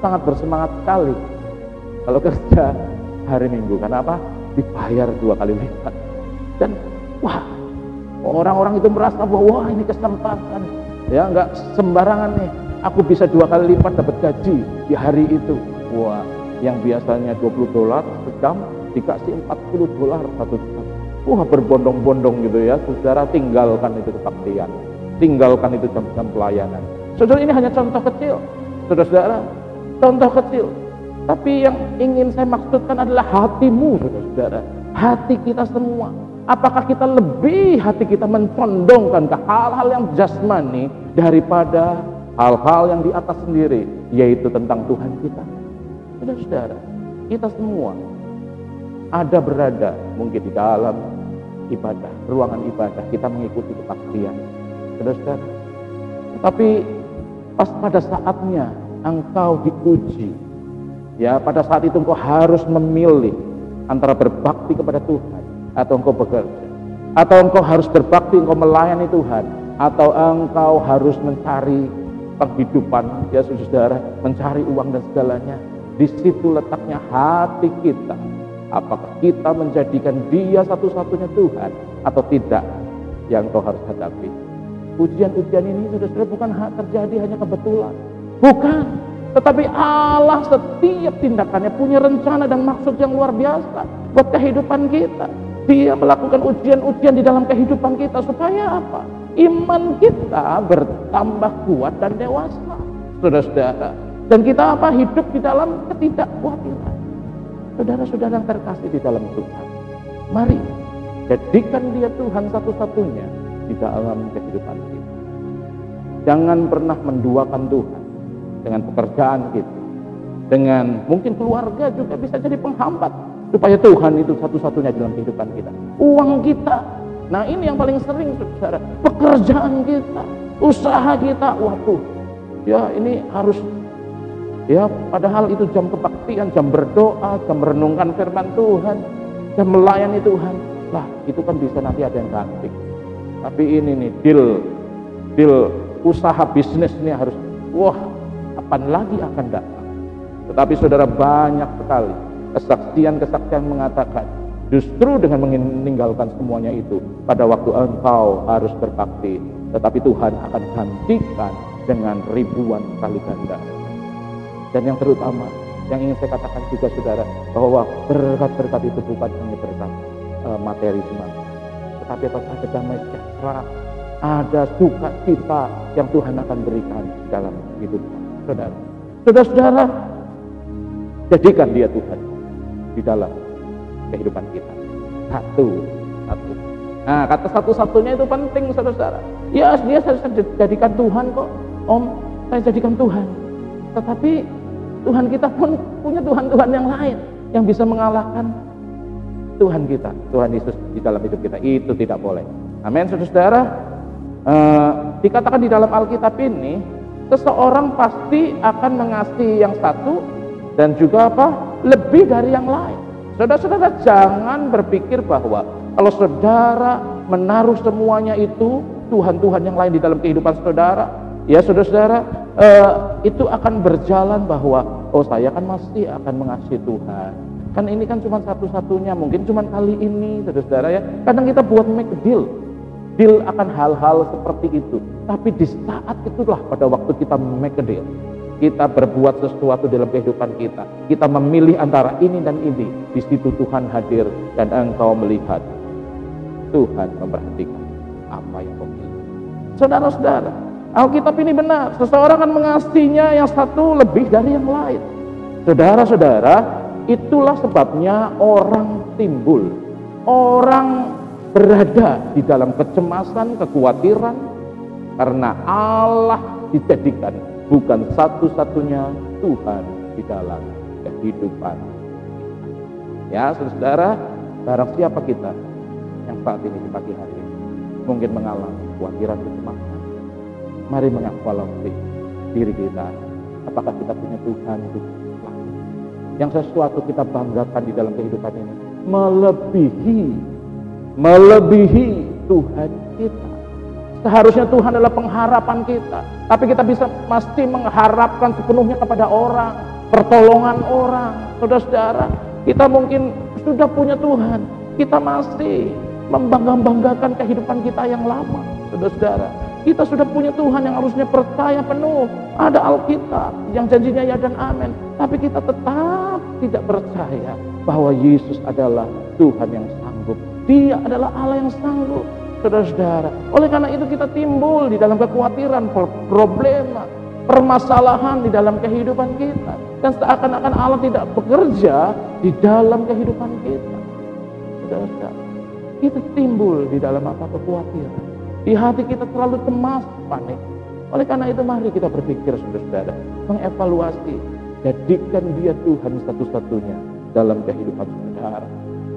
S6: sangat bersemangat sekali kalau kerja hari Minggu. Karena apa? Dibayar 2 kali lipat. Dan wah, orang-orang itu merasa bahwa wah, ini kesempatan, ya nggak sembarangan nih, aku bisa 2 kali lipat dapat gaji di hari itu. Wah, yang biasanya $20 sejam dikasih $40 1 jam. Wah, berbondong-bondong gitu ya. Saudara, tinggalkan itu kebaktian, tinggalkan itu jam-jam pelayanan. Saudara, ini hanya contoh kecil, saudara-saudara, contoh kecil. Tapi yang ingin saya maksudkan adalah hatimu, saudara-saudara, hati kita semua. Apakah kita lebih hati kita mencondongkan ke hal-hal yang jasmani daripada hal-hal yang di atas sendiri, yaitu tentang Tuhan kita? Saudara-saudara, kita semua ada berada mungkin di dalam ibadah, ruangan ibadah, kita mengikuti kebaktian, saudara-saudara. Tetapi pas pada saatnya engkau diuji, ya pada saat itu engkau harus memilih antara berbakti kepada Tuhan atau engkau bekerja, atau engkau harus berbakti, engkau melayani Tuhan, atau engkau harus mencari penghidupan, ya saudara, mencari uang dan segalanya. Di situ letaknya hati kita. Apakah kita menjadikan Dia satu-satunya Tuhan atau tidak yang kau harus hadapi? Ujian-ujian ini saudara-saudara bukan terjadi hanya kebetulan, bukan. Tetapi Allah setiap tindakannya punya rencana dan maksud yang luar biasa buat kehidupan kita. Dia melakukan ujian-ujian di dalam kehidupan kita supaya apa? Iman kita bertambah kuat dan dewasa, saudara-saudara. Dan kita apa? Hidup di dalam ketidakkhawatiran. Saudara-saudara yang terkasih di dalam Tuhan, mari jadikan Dia Tuhan satu-satunya di dalam kehidupan kita. Jangan pernah menduakan Tuhan dengan pekerjaan kita, dengan mungkin keluarga juga bisa jadi penghambat supaya Tuhan itu satu-satunya dalam kehidupan kita. Uang kita, nah ini yang paling sering, saudara. Pekerjaan kita, usaha kita, waduh, ya ini harus, ya padahal itu jam kebaktian, jam berdoa, jam merenungkan firman Tuhan, jam melayani Tuhan. Lah itu kan bisa nanti ada yang ganti. Tapi ini nih deal usaha bisnis ini harus, wah kapan lagi akan datang. Tetapi saudara, banyak sekali kesaksian-kesaksian mengatakan justru dengan meninggalkan semuanya itu, pada waktu engkau harus berbakti, tetapi Tuhan akan gantikan dengan ribuan kali ganda. Dan yang terutama yang ingin saya katakan juga, saudara, bahwa berkat-berkat itu bukan hanya berkat materi semata, tetapi ada damai sejahtera, ada sukacita yang Tuhan akan berikan dalam hidup saudara. Saudara-saudara, jadikan Dia Tuhan di dalam kehidupan kita. Satu. Nah, kata satu-satunya itu penting, saudara-saudara. Ya, dia saya jadikan Tuhan kok, Om. Saya jadikan Tuhan. Tetapi Tuhan kita pun punya Tuhan-Tuhan yang lain yang bisa mengalahkan Tuhan kita, Tuhan Yesus di dalam hidup kita. Itu tidak boleh. Amin, saudara-saudara. Dikatakan di dalam Alkitab ini, seseorang pasti akan mengasihi yang satu dan juga apa? Lebih dari yang lain. Saudara-saudara, jangan berpikir bahwa kalau saudara menaruh semuanya itu Tuhan-Tuhan yang lain di dalam kehidupan saudara, ya saudara-saudara, itu akan berjalan bahwa oh saya kan masih akan mengasihi Tuhan. Kan ini kan cuma satu-satunya, mungkin cuma kali ini, saudara-saudara ya. Kadang kita buat make a deal akan hal-hal seperti itu. Tapi di saat itulah pada waktu kita make a deal, kita berbuat sesuatu dalam kehidupan kita, kita memilih antara ini dan ini, di situ Tuhan hadir dan engkau melihat Tuhan memperhatikan apa yang kau pilih. Saudara-saudara, Alkitab ini benar, seseorang akan mengasihinya yang satu lebih dari yang lain. Saudara-saudara, itulah sebabnya orang timbul, orang berada di dalam kecemasan, kekhawatiran, karena Allah dijadikan bukan satu-satunya Tuhan di dalam kehidupan. Ya, saudara, barang siapa kita yang saat ini di pagi hari ini mungkin mengalami kekhawatiran, kecemasan, mari mengevaluasi diri kita. Apakah kita punya Tuhan itu yang sesuatu kita banggakan di dalam kehidupan ini melebihi Tuhan kita. Seharusnya Tuhan adalah pengharapan kita, tapi kita bisa masih mengharapkan sepenuhnya kepada orang, pertolongan orang. Saudara-saudara, kita mungkin sudah punya Tuhan, kita masih membanggakan kehidupan kita yang lama. Saudara-saudara, kita sudah punya Tuhan yang harusnya percaya penuh, ada Alkitab yang janjinya ya dan amin, tapi kita tetap tidak percaya bahwa Yesus adalah Tuhan yang sanggup. Dia adalah Allah yang sanggup. Saudara-saudara, oleh karena itu kita timbul di dalam kekhawatiran, problema, permasalahan di dalam kehidupan kita, dan seakan-akan Allah tidak bekerja di dalam kehidupan kita. Saudara-saudara, kita timbul di dalam apa? Kekhawatiran. Di hati kita terlalu cemas, panik. Oleh karena itu mari kita berpikir, saudara-saudara, mengevaluasi, jadikan Dia Tuhan satu-satunya dalam kehidupan saudara.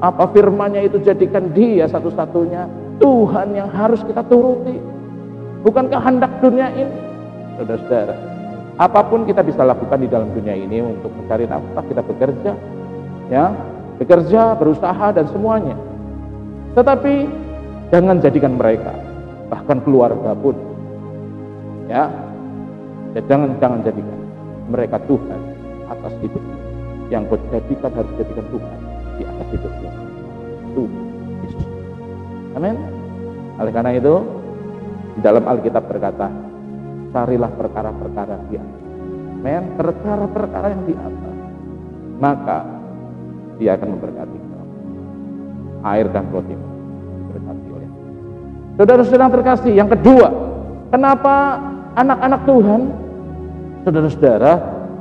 S6: Apa firman-Nya itu, jadikan Dia satu-satunya Tuhan yang harus kita turuti, bukan kehendak dunia ini. Saudara-saudara, apapun kita bisa lakukan di dalam dunia ini untuk mencari nafkah, kita bekerja, ya, berusaha dan semuanya. Tetapi jangan jadikan mereka, bahkan keluarga pun, ya, jangan jadikan mereka Tuhan atas hidup. Yang kau jadikan harus jadikan Tuhan di atas hidupnya, Tuhan Yesus. Amin. Oleh karena itu, di dalam Alkitab berkata, carilah perkara-perkara di atas. Amin. Perkara-perkara yang di atas, maka Dia akan memberkati kamu. air dan roti. Saudara-saudara yang terkasih, yang kedua, kenapa anak-anak Tuhan, saudara-saudara,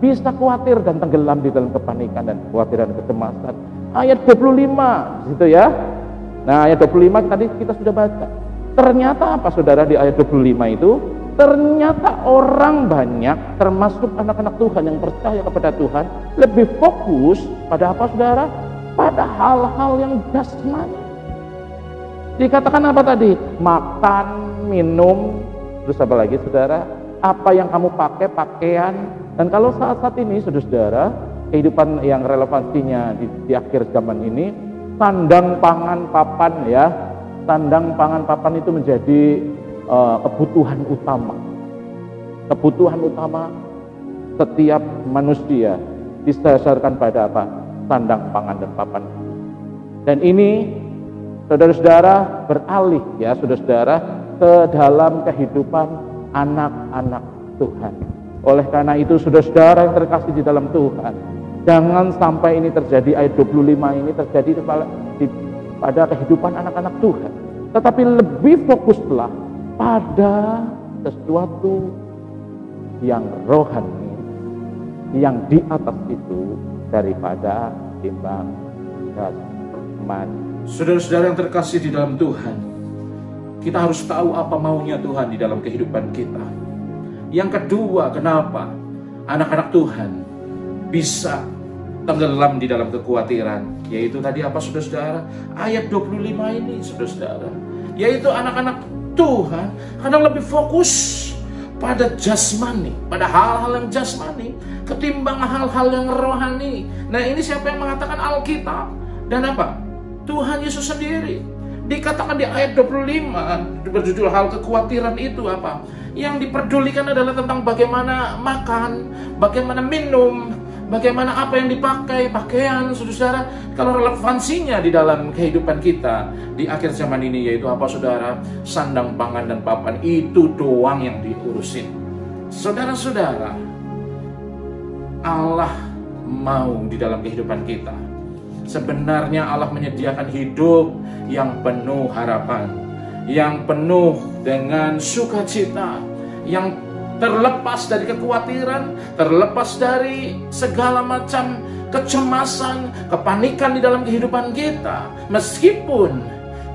S6: bisa khawatir dan tenggelam di dalam kepanikan dan kekhawatiran kecemasan? Ayat 25 gitu ya. Nah, ayat 25 tadi kita sudah baca. Ternyata apa saudara di ayat 25 itu? Ternyata orang banyak, termasuk anak-anak Tuhan yang percaya kepada Tuhan, lebih fokus pada apa saudara? Pada hal-hal yang jasmani. Dikatakan apa tadi? Makan, minum, terus apa lagi saudara? Apa yang kamu pakai, pakaian. Dan kalau saat-saat ini saudara, kehidupan yang relevansinya di akhir zaman ini, sandang, pangan, papan ya. Sandang, pangan, papan itu menjadi kebutuhan utama. Kebutuhan utama setiap manusia didasarkan pada apa? Sandang, pangan, dan papan. Dan ini saudara-saudara beralih ya saudara-saudara ke dalam kehidupan anak-anak Tuhan. Oleh karena itu saudara-saudara yang terkasih di dalam Tuhan, jangan sampai ini terjadi, ayat 25 ini terjadi pada kehidupan anak-anak Tuhan. Tetapi lebih fokuslah pada sesuatu yang rohani, yang di atas itu daripada timbang jasmani.
S3: Saudara-saudara yang terkasih di dalam Tuhan, kita harus tahu apa maunya Tuhan di dalam kehidupan kita. Yang kedua, kenapa anak-anak Tuhan bisa tenggelam di dalam kekhawatiran, yaitu tadi apa saudara-saudara? Ayat 25 ini saudara-saudara, yaitu anak-anak Tuhan kadang lebih fokus pada jasmani, pada hal-hal yang jasmani ketimbang hal-hal yang rohani. Nah, ini siapa yang mengatakan? Alkitab. Dan apa? Tuhan Yesus sendiri. Dikatakan di ayat 25 berjudul hal kekhawatiran itu apa? Yang diperdulikan adalah tentang bagaimana makan, bagaimana minum, bagaimana apa yang dipakai, pakaian, saudara. Kalau relevansinya di dalam kehidupan kita di akhir zaman ini, yaitu apa saudara? Sandang, pangan, dan papan, itu doang yang diurusin. Saudara-saudara, Allah mau di dalam kehidupan kita. Sebenarnya Allah menyediakan hidup yang penuh harapan, yang penuh dengan sukacita, yang terlepas dari kekhawatiran, terlepas dari segala macam kecemasan, kepanikan di dalam kehidupan kita. Meskipun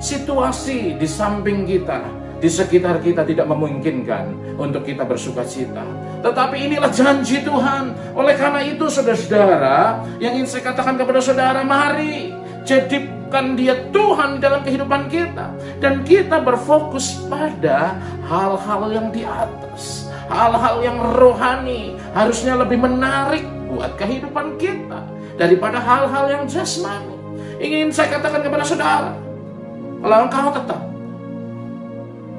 S3: situasi di samping kita, di sekitar kita tidak memungkinkan untuk kita bersukacita, tetapi inilah janji Tuhan. Oleh karena itu saudara-saudara, yang ingin saya katakan kepada saudara, mari jadikan Dia Tuhan di dalam kehidupan kita, dan kita berfokus pada hal-hal yang di atas. Hal-hal yang rohani harusnya lebih menarik buat kehidupan kita daripada hal-hal yang jasmani. Ingin saya katakan kepada saudara, kalau engkau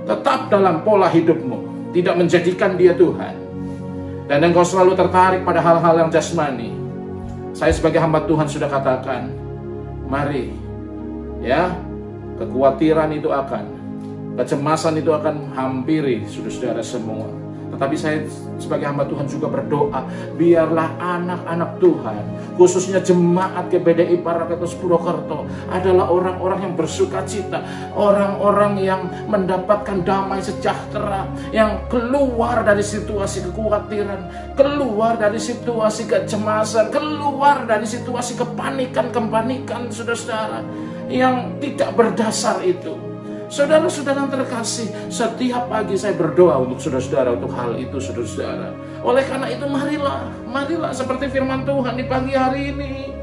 S3: tetap dalam pola hidupmu, tidak menjadikan Dia Tuhan, dan engkau selalu tertarik pada hal-hal yang jasmani, saya sebagai hamba Tuhan sudah katakan, mari ya, kekhawatiran itu kecemasan itu akan hampiri saudara-saudara semua. Tetapi saya sebagai hamba Tuhan juga berdoa, biarlah anak-anak Tuhan, khususnya jemaat GBDI Paracletos Purwokerto, adalah orang-orang yang bersukacita, orang-orang yang mendapatkan damai sejahtera, yang keluar dari situasi kekhawatiran, keluar dari situasi kecemasan, keluar dari situasi kepanikan, saudara-saudara, yang tidak berdasar itu. Saudara-saudara yang terkasih, setiap pagi saya berdoa untuk saudara-saudara untuk hal itu, saudara-saudara. Oleh karena itu marilah seperti firman Tuhan di pagi hari ini,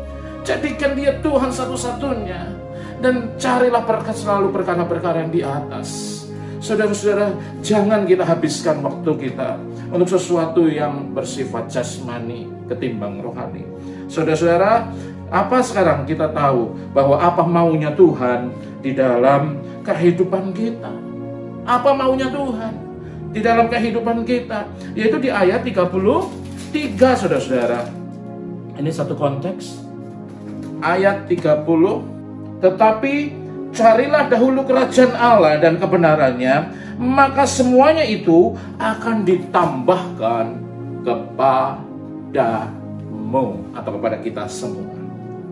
S3: jadikan Dia Tuhan satu-satunya, dan carilah selalu perkara-perkara yang di atas. Saudara-saudara, jangan kita habiskan waktu kita untuk sesuatu yang bersifat jasmani ketimbang rohani. Saudara-saudara, apa sekarang kita tahu bahwa apa maunya Tuhan di dalam kehidupan kita? Apa maunya Tuhan di dalam kehidupan kita? Yaitu di ayat 33, saudara-saudara. Ini satu konteks. Ayat 30, tetapi carilah dahulu kerajaan Allah dan kebenarannya, maka semuanya itu akan ditambahkan kepadamu, atau kepada kita semua.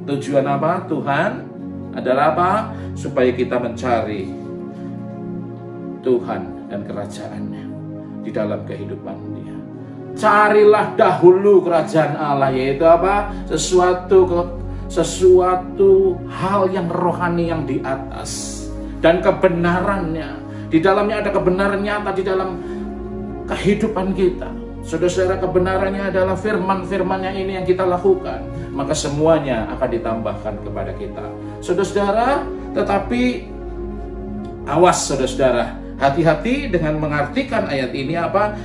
S3: Tujuan apa? Tuhan adalah apa? Supaya kita mencari Tuhan dan kerajaannya di dalam kehidupan dia. Carilah dahulu kerajaan Allah, yaitu apa? Sesuatu hal yang rohani yang di atas, dan kebenarannya. Di dalamnya ada kebenaran nyata di dalam kehidupan kita. Saudara-saudara, kebenarannya adalah firman-firmannya ini yang kita lakukan, maka semuanya akan ditambahkan kepada kita. Saudara-saudara, tetapi awas saudara-saudara, hati-hati dengan mengartikan ayat ini apa?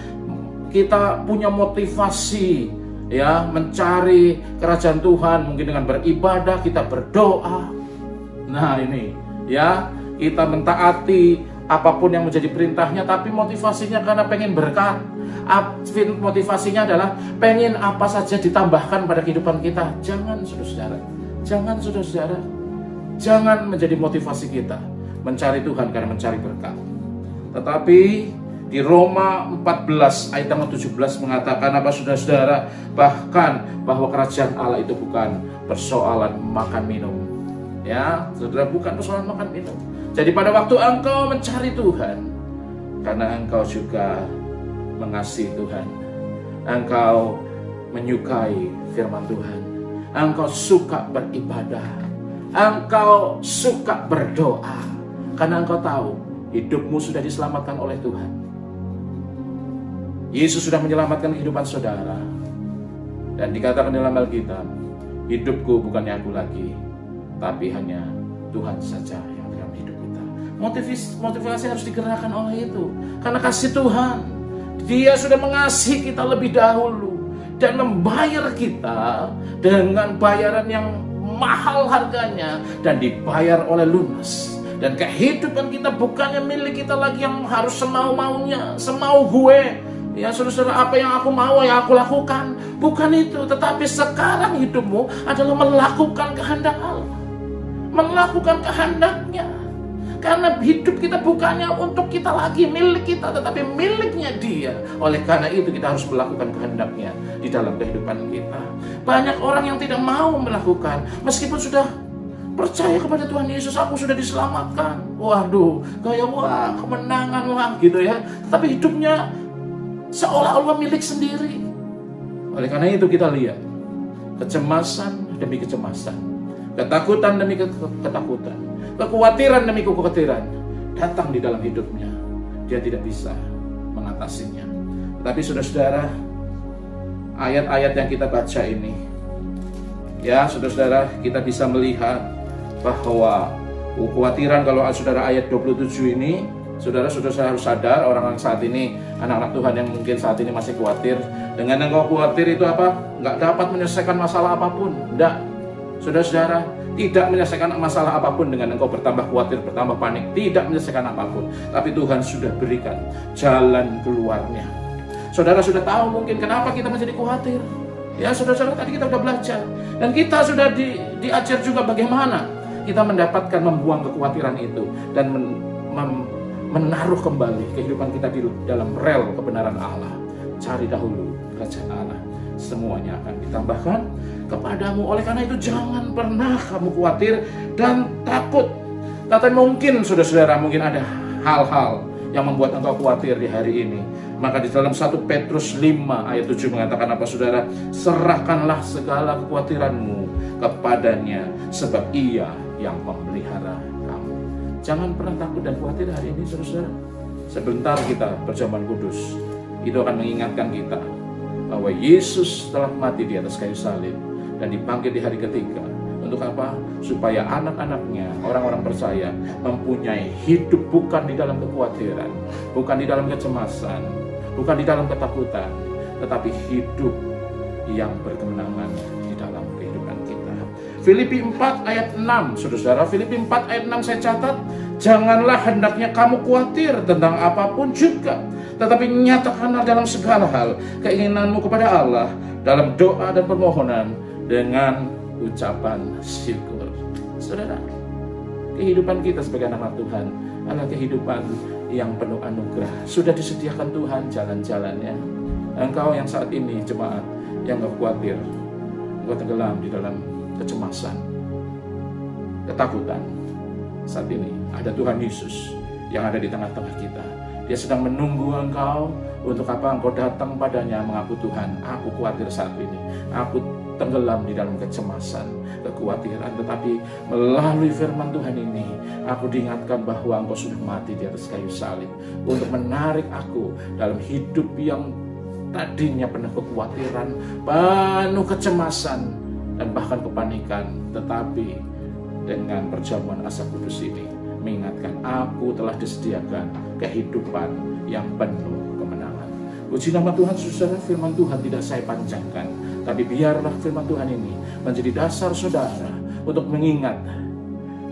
S3: Kita punya motivasi ya mencari kerajaan Tuhan, mungkin dengan beribadah, kita berdoa. Nah ini ya, kita mentaati apapun yang menjadi perintahnya, tapi motivasinya karena pengen berkat. Motivasinya adalah pengen apa saja ditambahkan pada kehidupan kita. Jangan saudara-saudara, jangan saudara-saudara, jangan menjadi motivasi kita mencari Tuhan karena mencari berkat. Tetapi di Roma 14 ayat 17 mengatakan apa saudara-saudara? Bahkan bahwa kerajaan Allah itu bukan persoalan makan minum. Ya, saudara, bukan persoalan makan minum. Jadi pada waktu engkau mencari Tuhan, karena engkau juga mengasihi Tuhan, engkau menyukai firman Tuhan, engkau suka beribadah, engkau suka berdoa, karena engkau tahu hidupmu sudah diselamatkan oleh Tuhan. Yesus sudah menyelamatkan kehidupan saudara. Dan dikatakan dalam Alkitab, hidupku bukannya aku lagi, tapi hanya Tuhan saja yang dalam hidup kita. Motivasi harus digerakkan oleh itu, karena kasih Tuhan. Dia sudah mengasihi kita lebih dahulu dan membayar kita dengan bayaran yang mahal harganya dan dibayar oleh lunas. Dan kehidupan kita bukannya milik kita lagi yang harus semau-maunya, semau gue. Ya saudara, apa yang aku mau ya aku lakukan. Bukan itu, tetapi sekarang hidupmu adalah melakukan kehendak Allah, melakukan kehendaknya. Karena hidup kita bukannya untuk kita lagi, milik kita, tetapi miliknya Dia. Oleh karena itu kita harus melakukan kehendaknya di dalam kehidupan kita. Banyak orang yang tidak mau melakukan, meskipun sudah percaya kepada Tuhan Yesus, aku sudah diselamatkan. Waduh, kayak wah kemenangan wah gitu ya. Tetapi hidupnya seolah-olah milik sendiri. Oleh karena itu kita lihat kecemasan demi kecemasan, ketakutan demi ketakutan, kekhawatiran demi kekhawatiran datang di dalam hidupnya. Dia tidak bisa mengatasinya. Tapi saudara-saudara, ayat-ayat yang kita baca ini, ya saudara-saudara, kita bisa melihat bahwa kekhawatiran, kalau saudara ayat 27 ini, saudara harus sadar, orang-orang saat ini, anak-anak Tuhan yang mungkin saat ini masih khawatir. Dengan engkau khawatir itu apa? Nggak dapat menyelesaikan masalah apapun. Enggak, saudara-saudara, tidak menyelesaikan masalah apapun dengan engkau bertambah khawatir, bertambah panik. Tidak menyelesaikan apapun. Tapi Tuhan sudah berikan jalan keluarnya. Saudara sudah tahu mungkin kenapa kita menjadi khawatir. Ya saudara-saudara, tadi kita sudah belajar. Dan kita sudah diajar juga bagaimana kita mendapatkan, membuang kekhawatiran itu. Dan menaruh kembali kehidupan kita di dalam rel kebenaran Allah. Cari dahulu kerajaan Allah, semuanya akan ditambahkan kepadamu. Oleh karena itu jangan pernah kamu khawatir dan takut. Tapi mungkin saudara-saudara, mungkin ada hal-hal yang membuat engkau khawatir di hari ini. Maka di dalam 1 Petrus 5 ayat 7 mengatakan apa saudara? Serahkanlah segala kekhawatiranmu kepadanya, sebab Ia yang memelihara kamu. Jangan pernah takut dan khawatir hari ini saudara-saudara. Sebentar kita perjamuan kudus, itu akan mengingatkan kita bahwa Yesus telah mati di atas kayu salib dan dipanggil di hari ketiga. Untuk apa? Supaya anak-anaknya, orang-orang percaya, mempunyai hidup bukan di dalam kekhawatiran, bukan di dalam kecemasan, bukan di dalam ketakutan, tetapi hidup yang berkemenangan di dalam kehidupan kita. Filipi 4 ayat 6, saudara-saudara, Filipi 4 ayat 6 saya catat, janganlah hendaknya kamu khawatir tentang apapun juga, tetapi nyatakanlah dalam segala hal keinginanmu kepada Allah dalam doa dan permohonan dengan ucapan syukur. Saudara, kehidupan kita sebagai anak Tuhan adalah kehidupan yang penuh anugerah. Sudah disediakan Tuhan jalan-jalannya. Engkau yang saat ini jemaat yang khawatir, engkau tenggelam di dalam kecemasan, ketakutan. Saat ini ada Tuhan Yesus yang ada di tengah-tengah kita. Dia sedang menunggu engkau. Untuk apa engkau datang padanya mengaku, Tuhan, aku khawatir saat ini, aku tenggelam di dalam kecemasan, kekhawatiran. Tetapi melalui firman Tuhan ini, aku diingatkan bahwa engkau sudah mati di atas kayu salib untuk menarik aku dalam hidup yang tadinya penuh kekhawatiran, penuh kecemasan, dan bahkan kepanikan. Tetapi dengan perjamuan Asa Kudus ini mengingatkan, aku telah disediakan kehidupan yang penuh kemenangan. Puji nama Tuhan, saudara. Firman Tuhan tidak saya panjangkan, tapi biarlah firman Tuhan ini menjadi dasar saudara untuk mengingat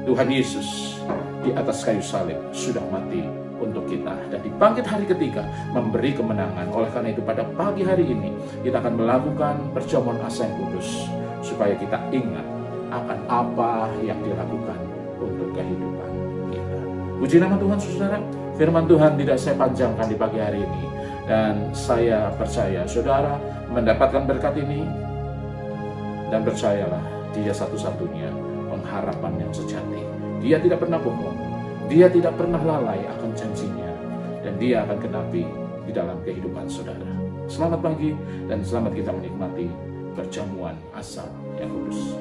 S3: Tuhan Yesus di atas kayu salib sudah mati untuk kita dan dibangkit hari ketiga memberi kemenangan. Oleh karena itu pada pagi hari ini kita akan melakukan perjamuan Asa yang kudus supaya kita ingat akan apa yang dilakukan untuk kehidupan kita. Puji nama Tuhan, saudara. Firman Tuhan tidak saya panjangkan di pagi hari ini, dan saya percaya saudara mendapatkan berkat ini, dan percayalah Dia satu-satunya pengharapan yang sejati. Dia tidak pernah bohong, Dia tidak pernah lalai akan janjinya, dan Dia akan genapi di dalam kehidupan saudara. Selamat pagi dan selamat kita menikmati perjamuan Asa yang kudus.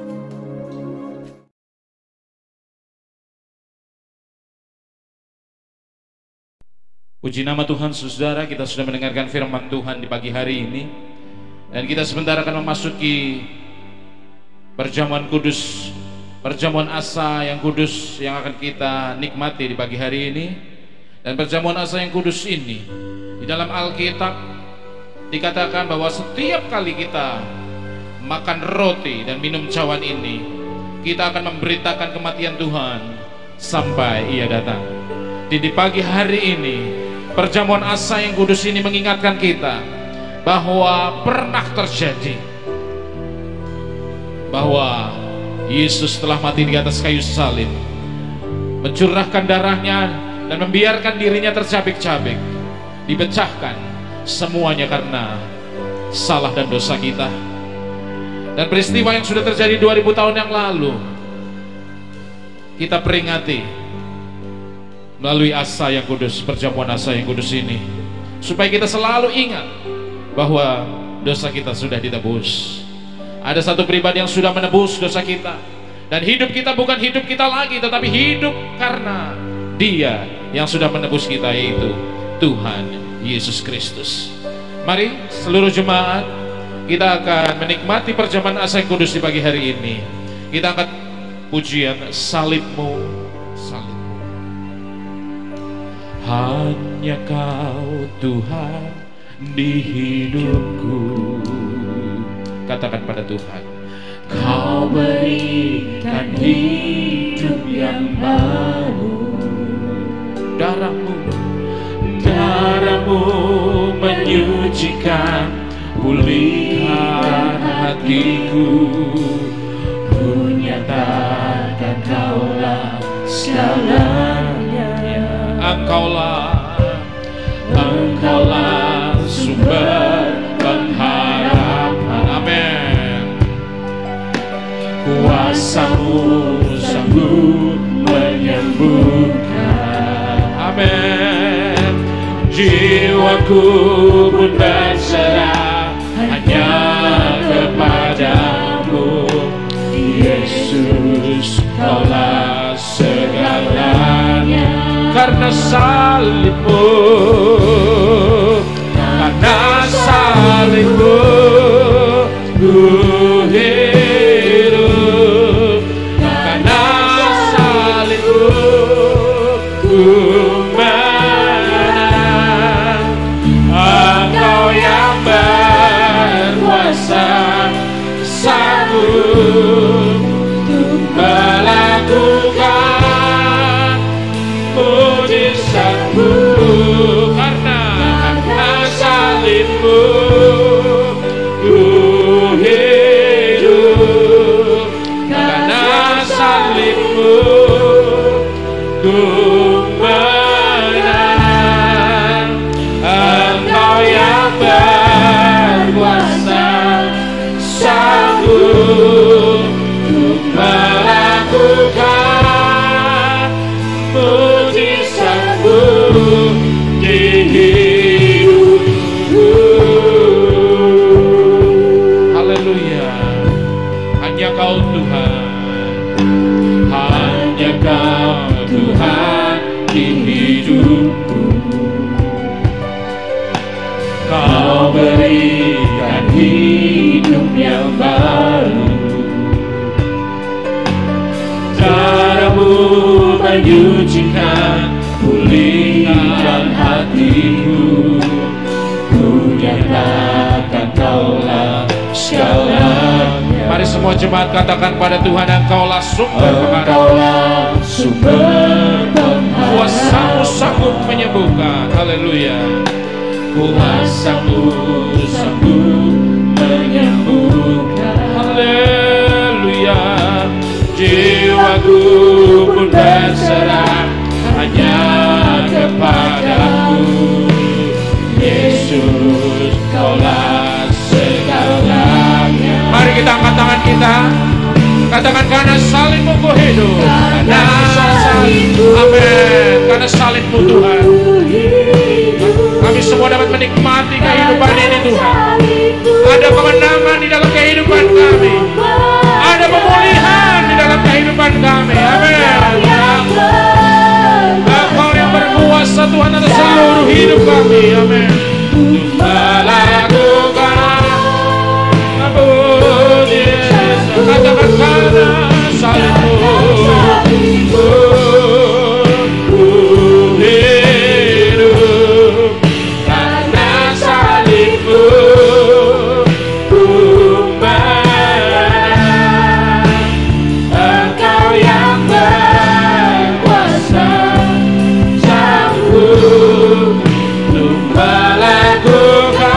S7: Puji nama Tuhan, saudara. Kita sudah mendengarkan firman Tuhan di pagi hari ini, dan kita sebentar akan memasuki perjamuan kudus, perjamuan Asa yang kudus yang akan kita nikmati di pagi hari ini. Dan perjamuan Asa yang kudus ini di dalam Alkitab dikatakan bahwa setiap kali kita makan roti dan minum cawan ini, kita akan memberitakan kematian Tuhan sampai Ia datang. Di pagi hari ini perjamuan Asa yang kudus ini mengingatkan kita bahwa pernah terjadi bahwa Yesus telah mati di atas kayu salib, mencurahkan darahnya dan membiarkan dirinya tercabik-cabik, dipecahkan semuanya karena salah dan dosa kita. Dan peristiwa yang sudah terjadi 2000 tahun yang lalu kita peringati melalui Asa yang kudus, perjamuan Asa yang kudus ini, supaya kita selalu ingat bahwa dosa kita sudah ditebus. Ada satu pribadi yang sudah menebus dosa kita, dan hidup kita bukan hidup kita lagi, tetapi hidup karena Dia yang sudah menebus kita, yaitu Tuhan Yesus Kristus. Mari seluruh jemaat, kita akan menikmati perjamuan Asa yang kudus di pagi hari ini. Kita angkat pujian Salibmu, Salibmu. Hanya Kau Tuhan di hidupku. Katakan pada Tuhan, Kau berikan hidup yang baru. Darahmu, darahmu menyucikan, pulihkan hatiku. Ku nyatakan Kaulah segalanya. Engkaulah sumber pengharapan. Amin. Kuasa-Mu sanggup menyembuhkan. Amin. Jiwaku pun berserah hanya kepadamu. Yesus, Kaulah segalanya. Karena salibmu, karena salibmu, ku hidup. Karena salibmu, ku menang. Engkau yang berkuasa, sanggup untuk melakukan mujizatmu. Karena salibmu, ku hidup. Karena salibmu, ku menang. Engkau yang berkuasa, sanggup
S3: hidup yang baru. Darah-Mu menyucikan, pulihkan hatiku. Ku nyatakan Kaulah segalanya. Mari semua jemaat katakan pada Tuhan, Engkaulah sumber pengharapan. Engkaulah sumber pengharapan. Kuasa-Mu sanggup menyembuhkan. Haleluya. Kuasa-Mu sanggup menyembuhkan. Haleluya. Jiwaku pun berserah hanya kepadamu. Yesus, Kaulah segalanya. Mari kita angkat tangan kita, katakan, karena salib-Mu ku hidup. Karena salib-Mu, amin. Karena salib-Mu Tuhan, kami semua dapat menikmati kehidupan ini Tuhan. Ada kemenangan di dalam kehidupan kami, ada pemulihan di dalam kehidupan kami. Amin. Engkau yang berkuasa Tuhan atas seluruh hidup kami. Amin. Untuk melakukan mujizat, katakan karena salib-Mu ku hidup. Karena salib-Mu ku menang. Engkau yang berkuasa sanggup untuk melakukan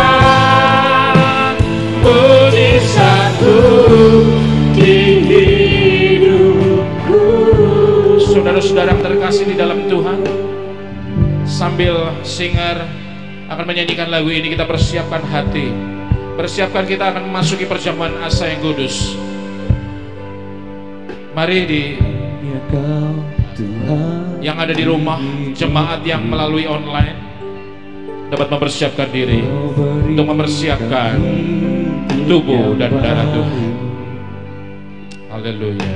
S3: mujizat-Mu di hidupku. Saudara-saudara yang terkasih di dalam Tuhan, sambil singer akan menyanyikan lagu ini, kita persiapkan hati, persiapkan, kita akan memasuki perjamuan asa yang kudus. Mari yang ada di rumah, jemaat yang melalui online dapat mempersiapkan diri untuk mempersiapkan tubuh dan darah Tuhan. Haleluya.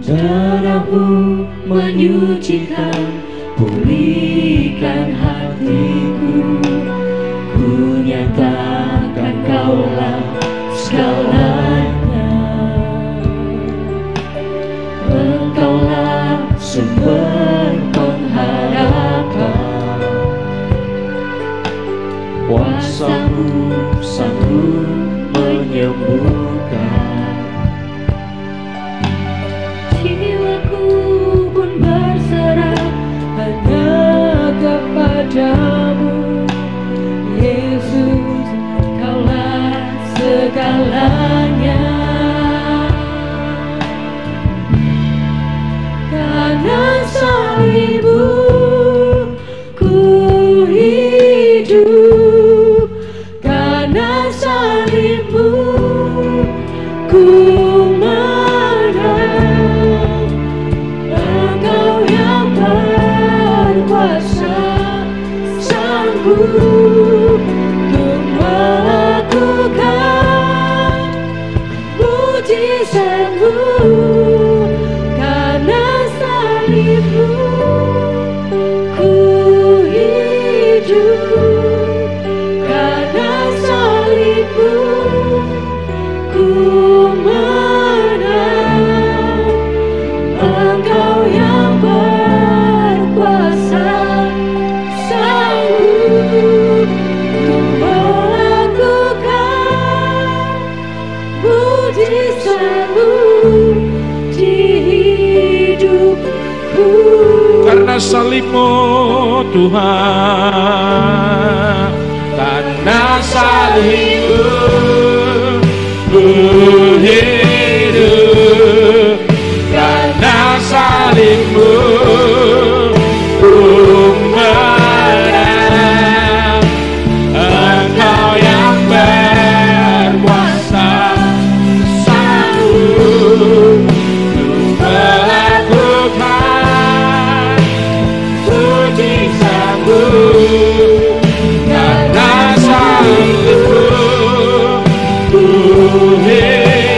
S4: Darah-Mu menyucikan, pulihkan hatiku. Ku nyatakan Kaulah segalanya. Engkaulah sumber pengharapan. Kuasa-Mu sanggup menyembuhkan. Jiwaku pun berserah hanya kepadamu. Yesus, Kaulah segalanya. Karena salib-Mu ku hidup. Karena salib-Mu ku menang. Engkau yang berkuasa sanggup untuk melakukan mujizat-Mu. Karena salib-Mu ku hidup. Karena salib-Mu ku menang. Engkau yang berkuasa sanggup untuk melakukan mujizat-Mu di hidupku.
S3: Karena salib-Mu Tuhan, karena salib-Mu ku hidup. Karena salib-Mu ku menang. Engkau yang berkuasa sanggup untuk melakukan mujizat-Mu. Karena salib-Mu ku hidup.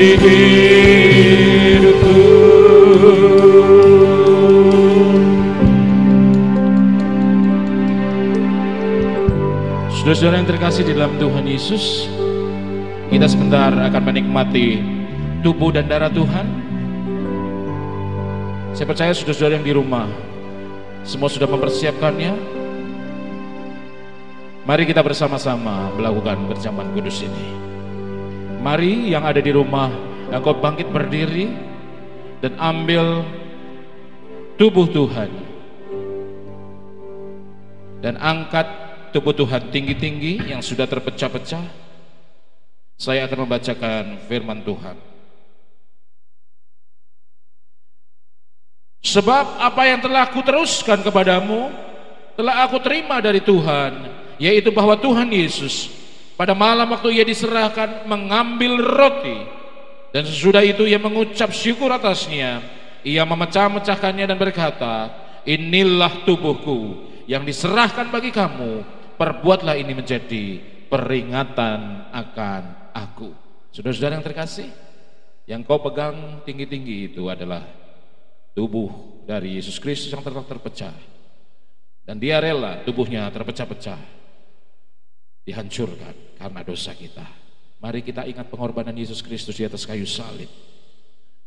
S3: di hidupku. Saudara-saudara yang terkasih di dalam Tuhan Yesus, kita sebentar akan menikmati tubuh dan darah Tuhan. Saya percaya saudara-saudara yang di rumah semua sudah mempersiapkannya. Mari kita bersama-sama melakukan perjamuan kudus ini. Mari yang ada di rumah, engkau bangkit berdiri dan ambil tubuh Tuhan dan angkat tubuh Tuhan tinggi-tinggi yang sudah terpecah-pecah. Saya akan membacakan firman Tuhan. Sebab apa yang telah aku teruskan kepadamu telah aku terima dari Tuhan, yaitu bahwa Tuhan Yesus pada malam waktu ia diserahkan mengambil roti, dan sesudah itu ia mengucap syukur atasnya, ia memecah-mecahkannya dan berkata, inilah tubuhku yang diserahkan bagi kamu, perbuatlah ini menjadi peringatan akan aku. Saudara-saudara yang terkasih, yang kau pegang tinggi-tinggi itu adalah tubuh dari Yesus Kristus yang telah terpecah, dan dia rela tubuhnya terpecah-pecah, dihancurkan karena dosa kita. Mari kita ingat pengorbanan Yesus Kristus di atas kayu salib.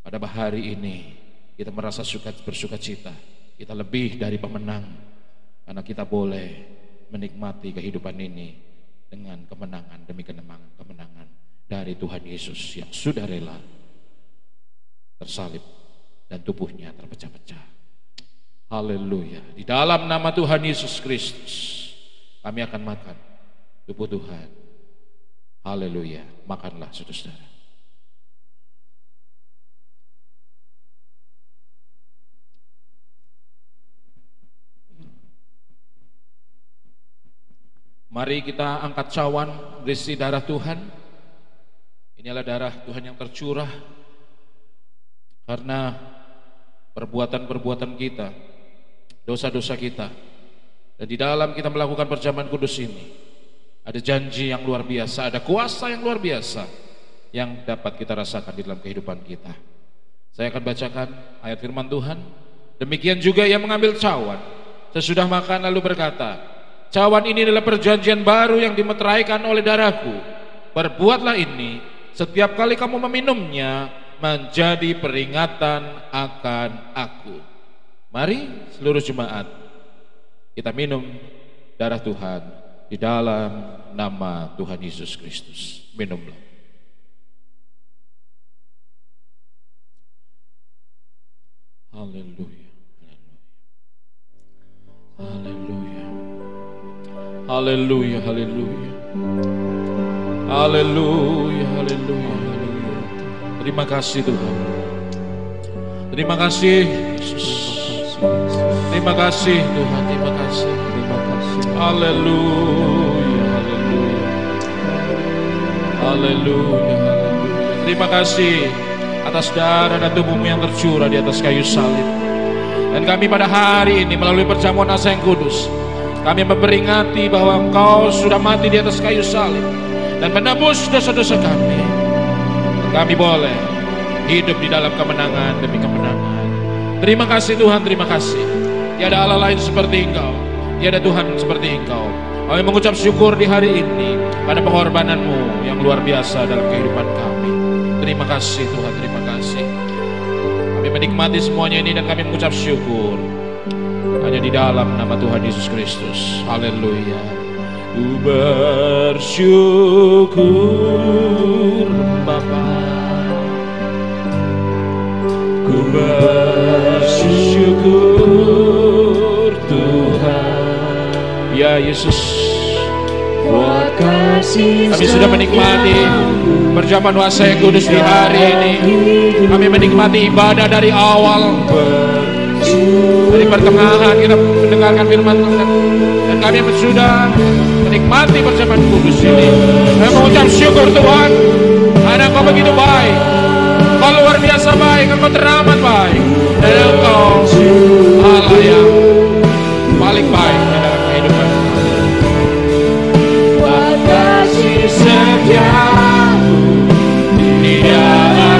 S3: Pada hari ini kita merasa bersuka cita, kita lebih dari pemenang, karena kita boleh menikmati kehidupan ini dengan kemenangan demi kemenangan dari Tuhan Yesus yang sudah rela tersalib dan tubuhnya terpecah-pecah. Haleluya. Di dalam nama Tuhan Yesus Kristus kami akan makan tubuh Tuhan. Haleluya. Makanlah saudara-saudara. Mari kita angkat cawan berisi darah Tuhan. Ini adalah darah Tuhan yang tercurah karena perbuatan-perbuatan kita, dosa-dosa kita. Dan di dalam kita melakukan perjamuan kudus ini, ada janji yang luar biasa, ada kuasa yang luar biasa yang dapat kita rasakan di dalam kehidupan kita. Saya akan bacakan ayat firman Tuhan. Demikian juga ia mengambil cawan sesudah makan lalu berkata, cawan ini adalah perjanjian baru yang dimeteraikan oleh darahku. Perbuatlah ini setiap kali kamu meminumnya menjadi peringatan akan aku. Mari seluruh jemaat kita minum darah Tuhan di dalam nama Tuhan Yesus Kristus. Minumlah. Haleluya. Haleluya. Haleluya, haleluya. Haleluya, haleluya, haleluya. Terima kasih Tuhan. Terima kasih Yesus. Terima kasih Tuhan, terima kasih. Terima kasih. Haleluya, haleluya. Haleluya, haleluya. Terima kasih atas darah dan tubuhmu yang tercurah di atas kayu salib. Dan kami pada hari ini melalui perjamuan asa yang kudus, kami memperingati bahwa Engkau sudah mati di atas kayu salib dan menebus dosa-dosa kami. Kami boleh hidup di dalam kemenangan demi kemenangan. Terima kasih Tuhan, terima kasih. Tiada Allah lain seperti Engkau, tiada Tuhan seperti Engkau. Kami mengucap syukur di hari ini pada pengorbanan-Mu yang luar biasa dalam kehidupan kami. Terima kasih Tuhan, terima kasih. Kami menikmati semuanya ini dan kami mengucap syukur hanya di dalam nama Tuhan Yesus Kristus. Haleluya. Ku bersyukur Bapa, ku bersyukur Tuhan. Ya Yesus, kami sudah menikmati perjamuan kuasa yang kudus di hari ini. Kami menikmati ibadah dari awal, dari pertengahan kita mendengarkan firman Tuhan, dan kami sudah menikmati perjamuan kudus ini. Kami mengucap syukur Tuhan, karena Engkau begitu baik, Engkau luar biasa baik, Engkau teramat baik, dan Engkau Allah yang paling baik di dalam kehidupan kami. Kasih setiamu tidak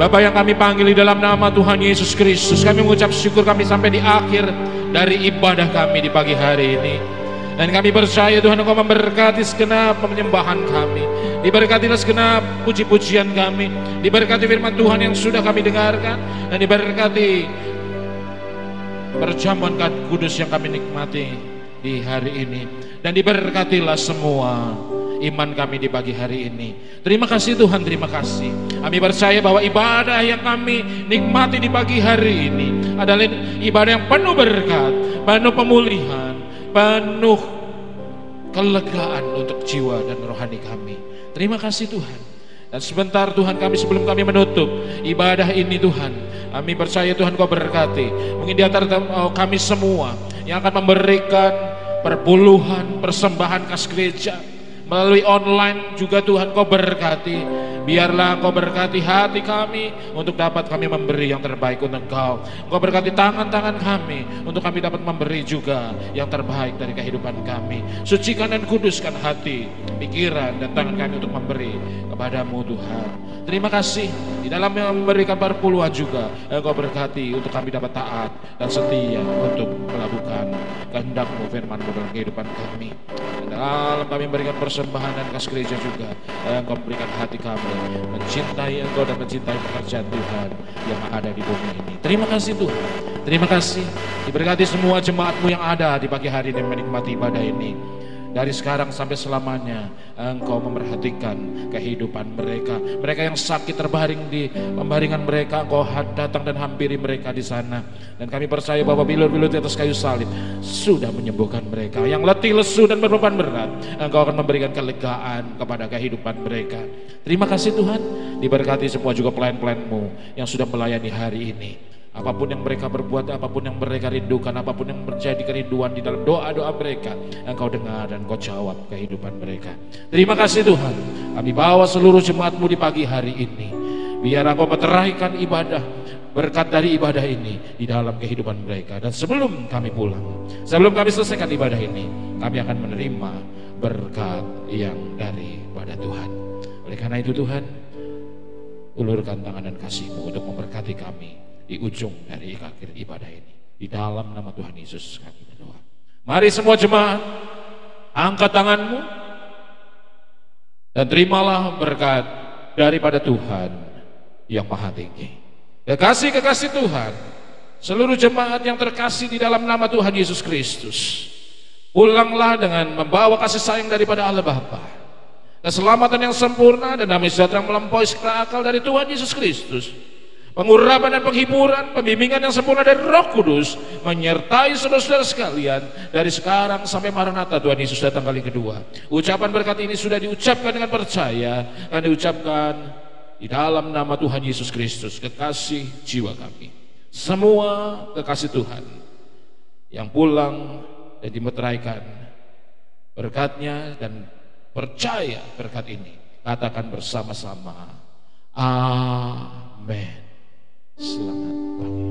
S3: Bapa yang kami panggil di dalam nama Tuhan Yesus Kristus, kami mengucap syukur kami sampai di akhir dari ibadah kami di pagi hari ini. Dan kami percaya Tuhan Engkau memberkati segenap penyembahan kami, diberkatilah segenap puji-pujian kami, diberkati firman Tuhan yang sudah kami dengarkan, dan diberkati perjamuan kudus yang kami nikmati di hari ini, dan diberkatilah semua iman kami di pagi hari ini. Terima kasih Tuhan, terima kasih. Kami percaya bahwa ibadah yang kami nikmati di pagi hari ini adalah ibadah yang penuh berkat, penuh pemulihan, penuh kelegaan untuk jiwa dan rohani kami. Terima kasih Tuhan. Dan sebentar Tuhan kami, sebelum kami menutup ibadah ini Tuhan, kami percaya Tuhan Kau berkati. Mungkin di antara kami semua yang akan memberikan perpuluhan, persembahan kas gereja melalui online juga Tuhan Kau berkati. Biarlah Kau berkati hati kami untuk dapat kami memberi yang terbaik untuk Engkau. Kau berkati tangan-tangan kami untuk kami dapat memberi juga yang terbaik dari kehidupan kami. Sucikan dan kuduskan hati, pikiran dan tangan kami untuk memberi kepadamu Tuhan. Terima kasih di dalam memberikan perpuluhan juga Engkau berkati untuk kami dapat taat dan setia untuk melakukan kehendak-Mu, firman-Mu dalam kehidupan kami. Dan dalam kami memberikan persembahan dan kas gereja juga Engkau memberikan hati kami mencintai Engkau dan mencintai pekerjaan Tuhan yang ada di bumi ini. Terima kasih Tuhan, terima kasih. Diberkati semua jemaat-Mu yang ada di pagi hari ini menikmati ibadah ini. Dari sekarang sampai selamanya Engkau memperhatikan kehidupan mereka. Mereka yang sakit terbaring di pembaringan mereka, Engkau datang dan hampiri mereka di sana. Dan kami percaya bahwa bilur-bilur di atas kayu salib sudah menyembuhkan mereka. Yang letih, lesu dan berbeban berat, Engkau akan memberikan kelegaan kepada kehidupan mereka. Terima kasih Tuhan. Diberkati semua juga pelayan-pelayan-Mu yang sudah melayani hari ini. Apapun yang mereka berbuat, apapun yang mereka rindukan, apapun yang menjadi kerinduan di dalam doa-doa mereka, Engkau dengar dan Engkau jawab kehidupan mereka. Terima kasih Tuhan. Kami bawa seluruh jemaat-Mu di pagi hari ini. Biar Engkau meteraikan ibadah, berkat dari ibadah ini di dalam kehidupan mereka. Dan sebelum kami pulang, sebelum kami selesaikan ibadah ini, kami akan menerima berkat yang daripada Tuhan. Oleh karena itu Tuhan, ulurkan tangan dan kasih-Mu untuk memberkati kami di ujung dari akhir ibadah ini. Di dalam nama Tuhan Yesus kami berdoa. Mari semua jemaat, angkat tanganmu dan terimalah berkat daripada Tuhan yang Maha Tinggi. Kekasih-kekasih Tuhan, seluruh jemaat yang terkasih di dalam nama Tuhan Yesus Kristus, pulanglah dengan membawa kasih sayang daripada Allah Bapa, keselamatan yang sempurna dan damai sejahtera melampaui segala akal dari Tuhan Yesus Kristus, pengurapan dan penghiburan, pembimbingan yang sempurna dari Roh Kudus menyertai saudara-saudara sekalian dari sekarang sampai Maranatha Tuhan Yesus datang kali kedua. Ucapan berkat ini sudah diucapkan dengan percaya dan diucapkan di dalam nama Tuhan Yesus Kristus, kekasih jiwa kami. Semua kekasih Tuhan yang pulang dan dimeteraikan berkatnya dan percaya berkat ini, katakan bersama-sama amin. Selamat pagi.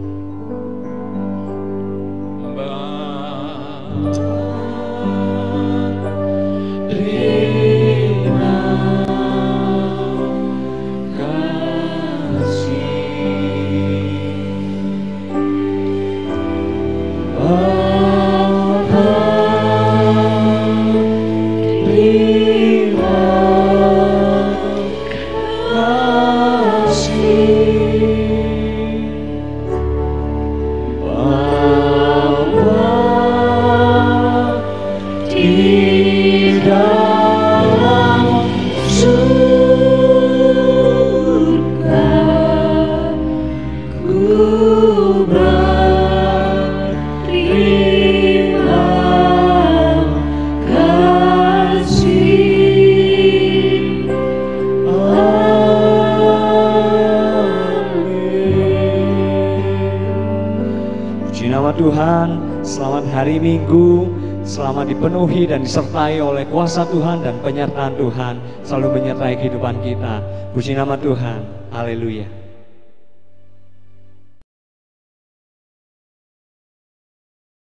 S1: Tuhan, selamat hari Minggu, selamat dipenuhi dan disertai oleh kuasa Tuhan dan penyertaan Tuhan selalu menyertai kehidupan kita. Puji nama Tuhan, haleluya.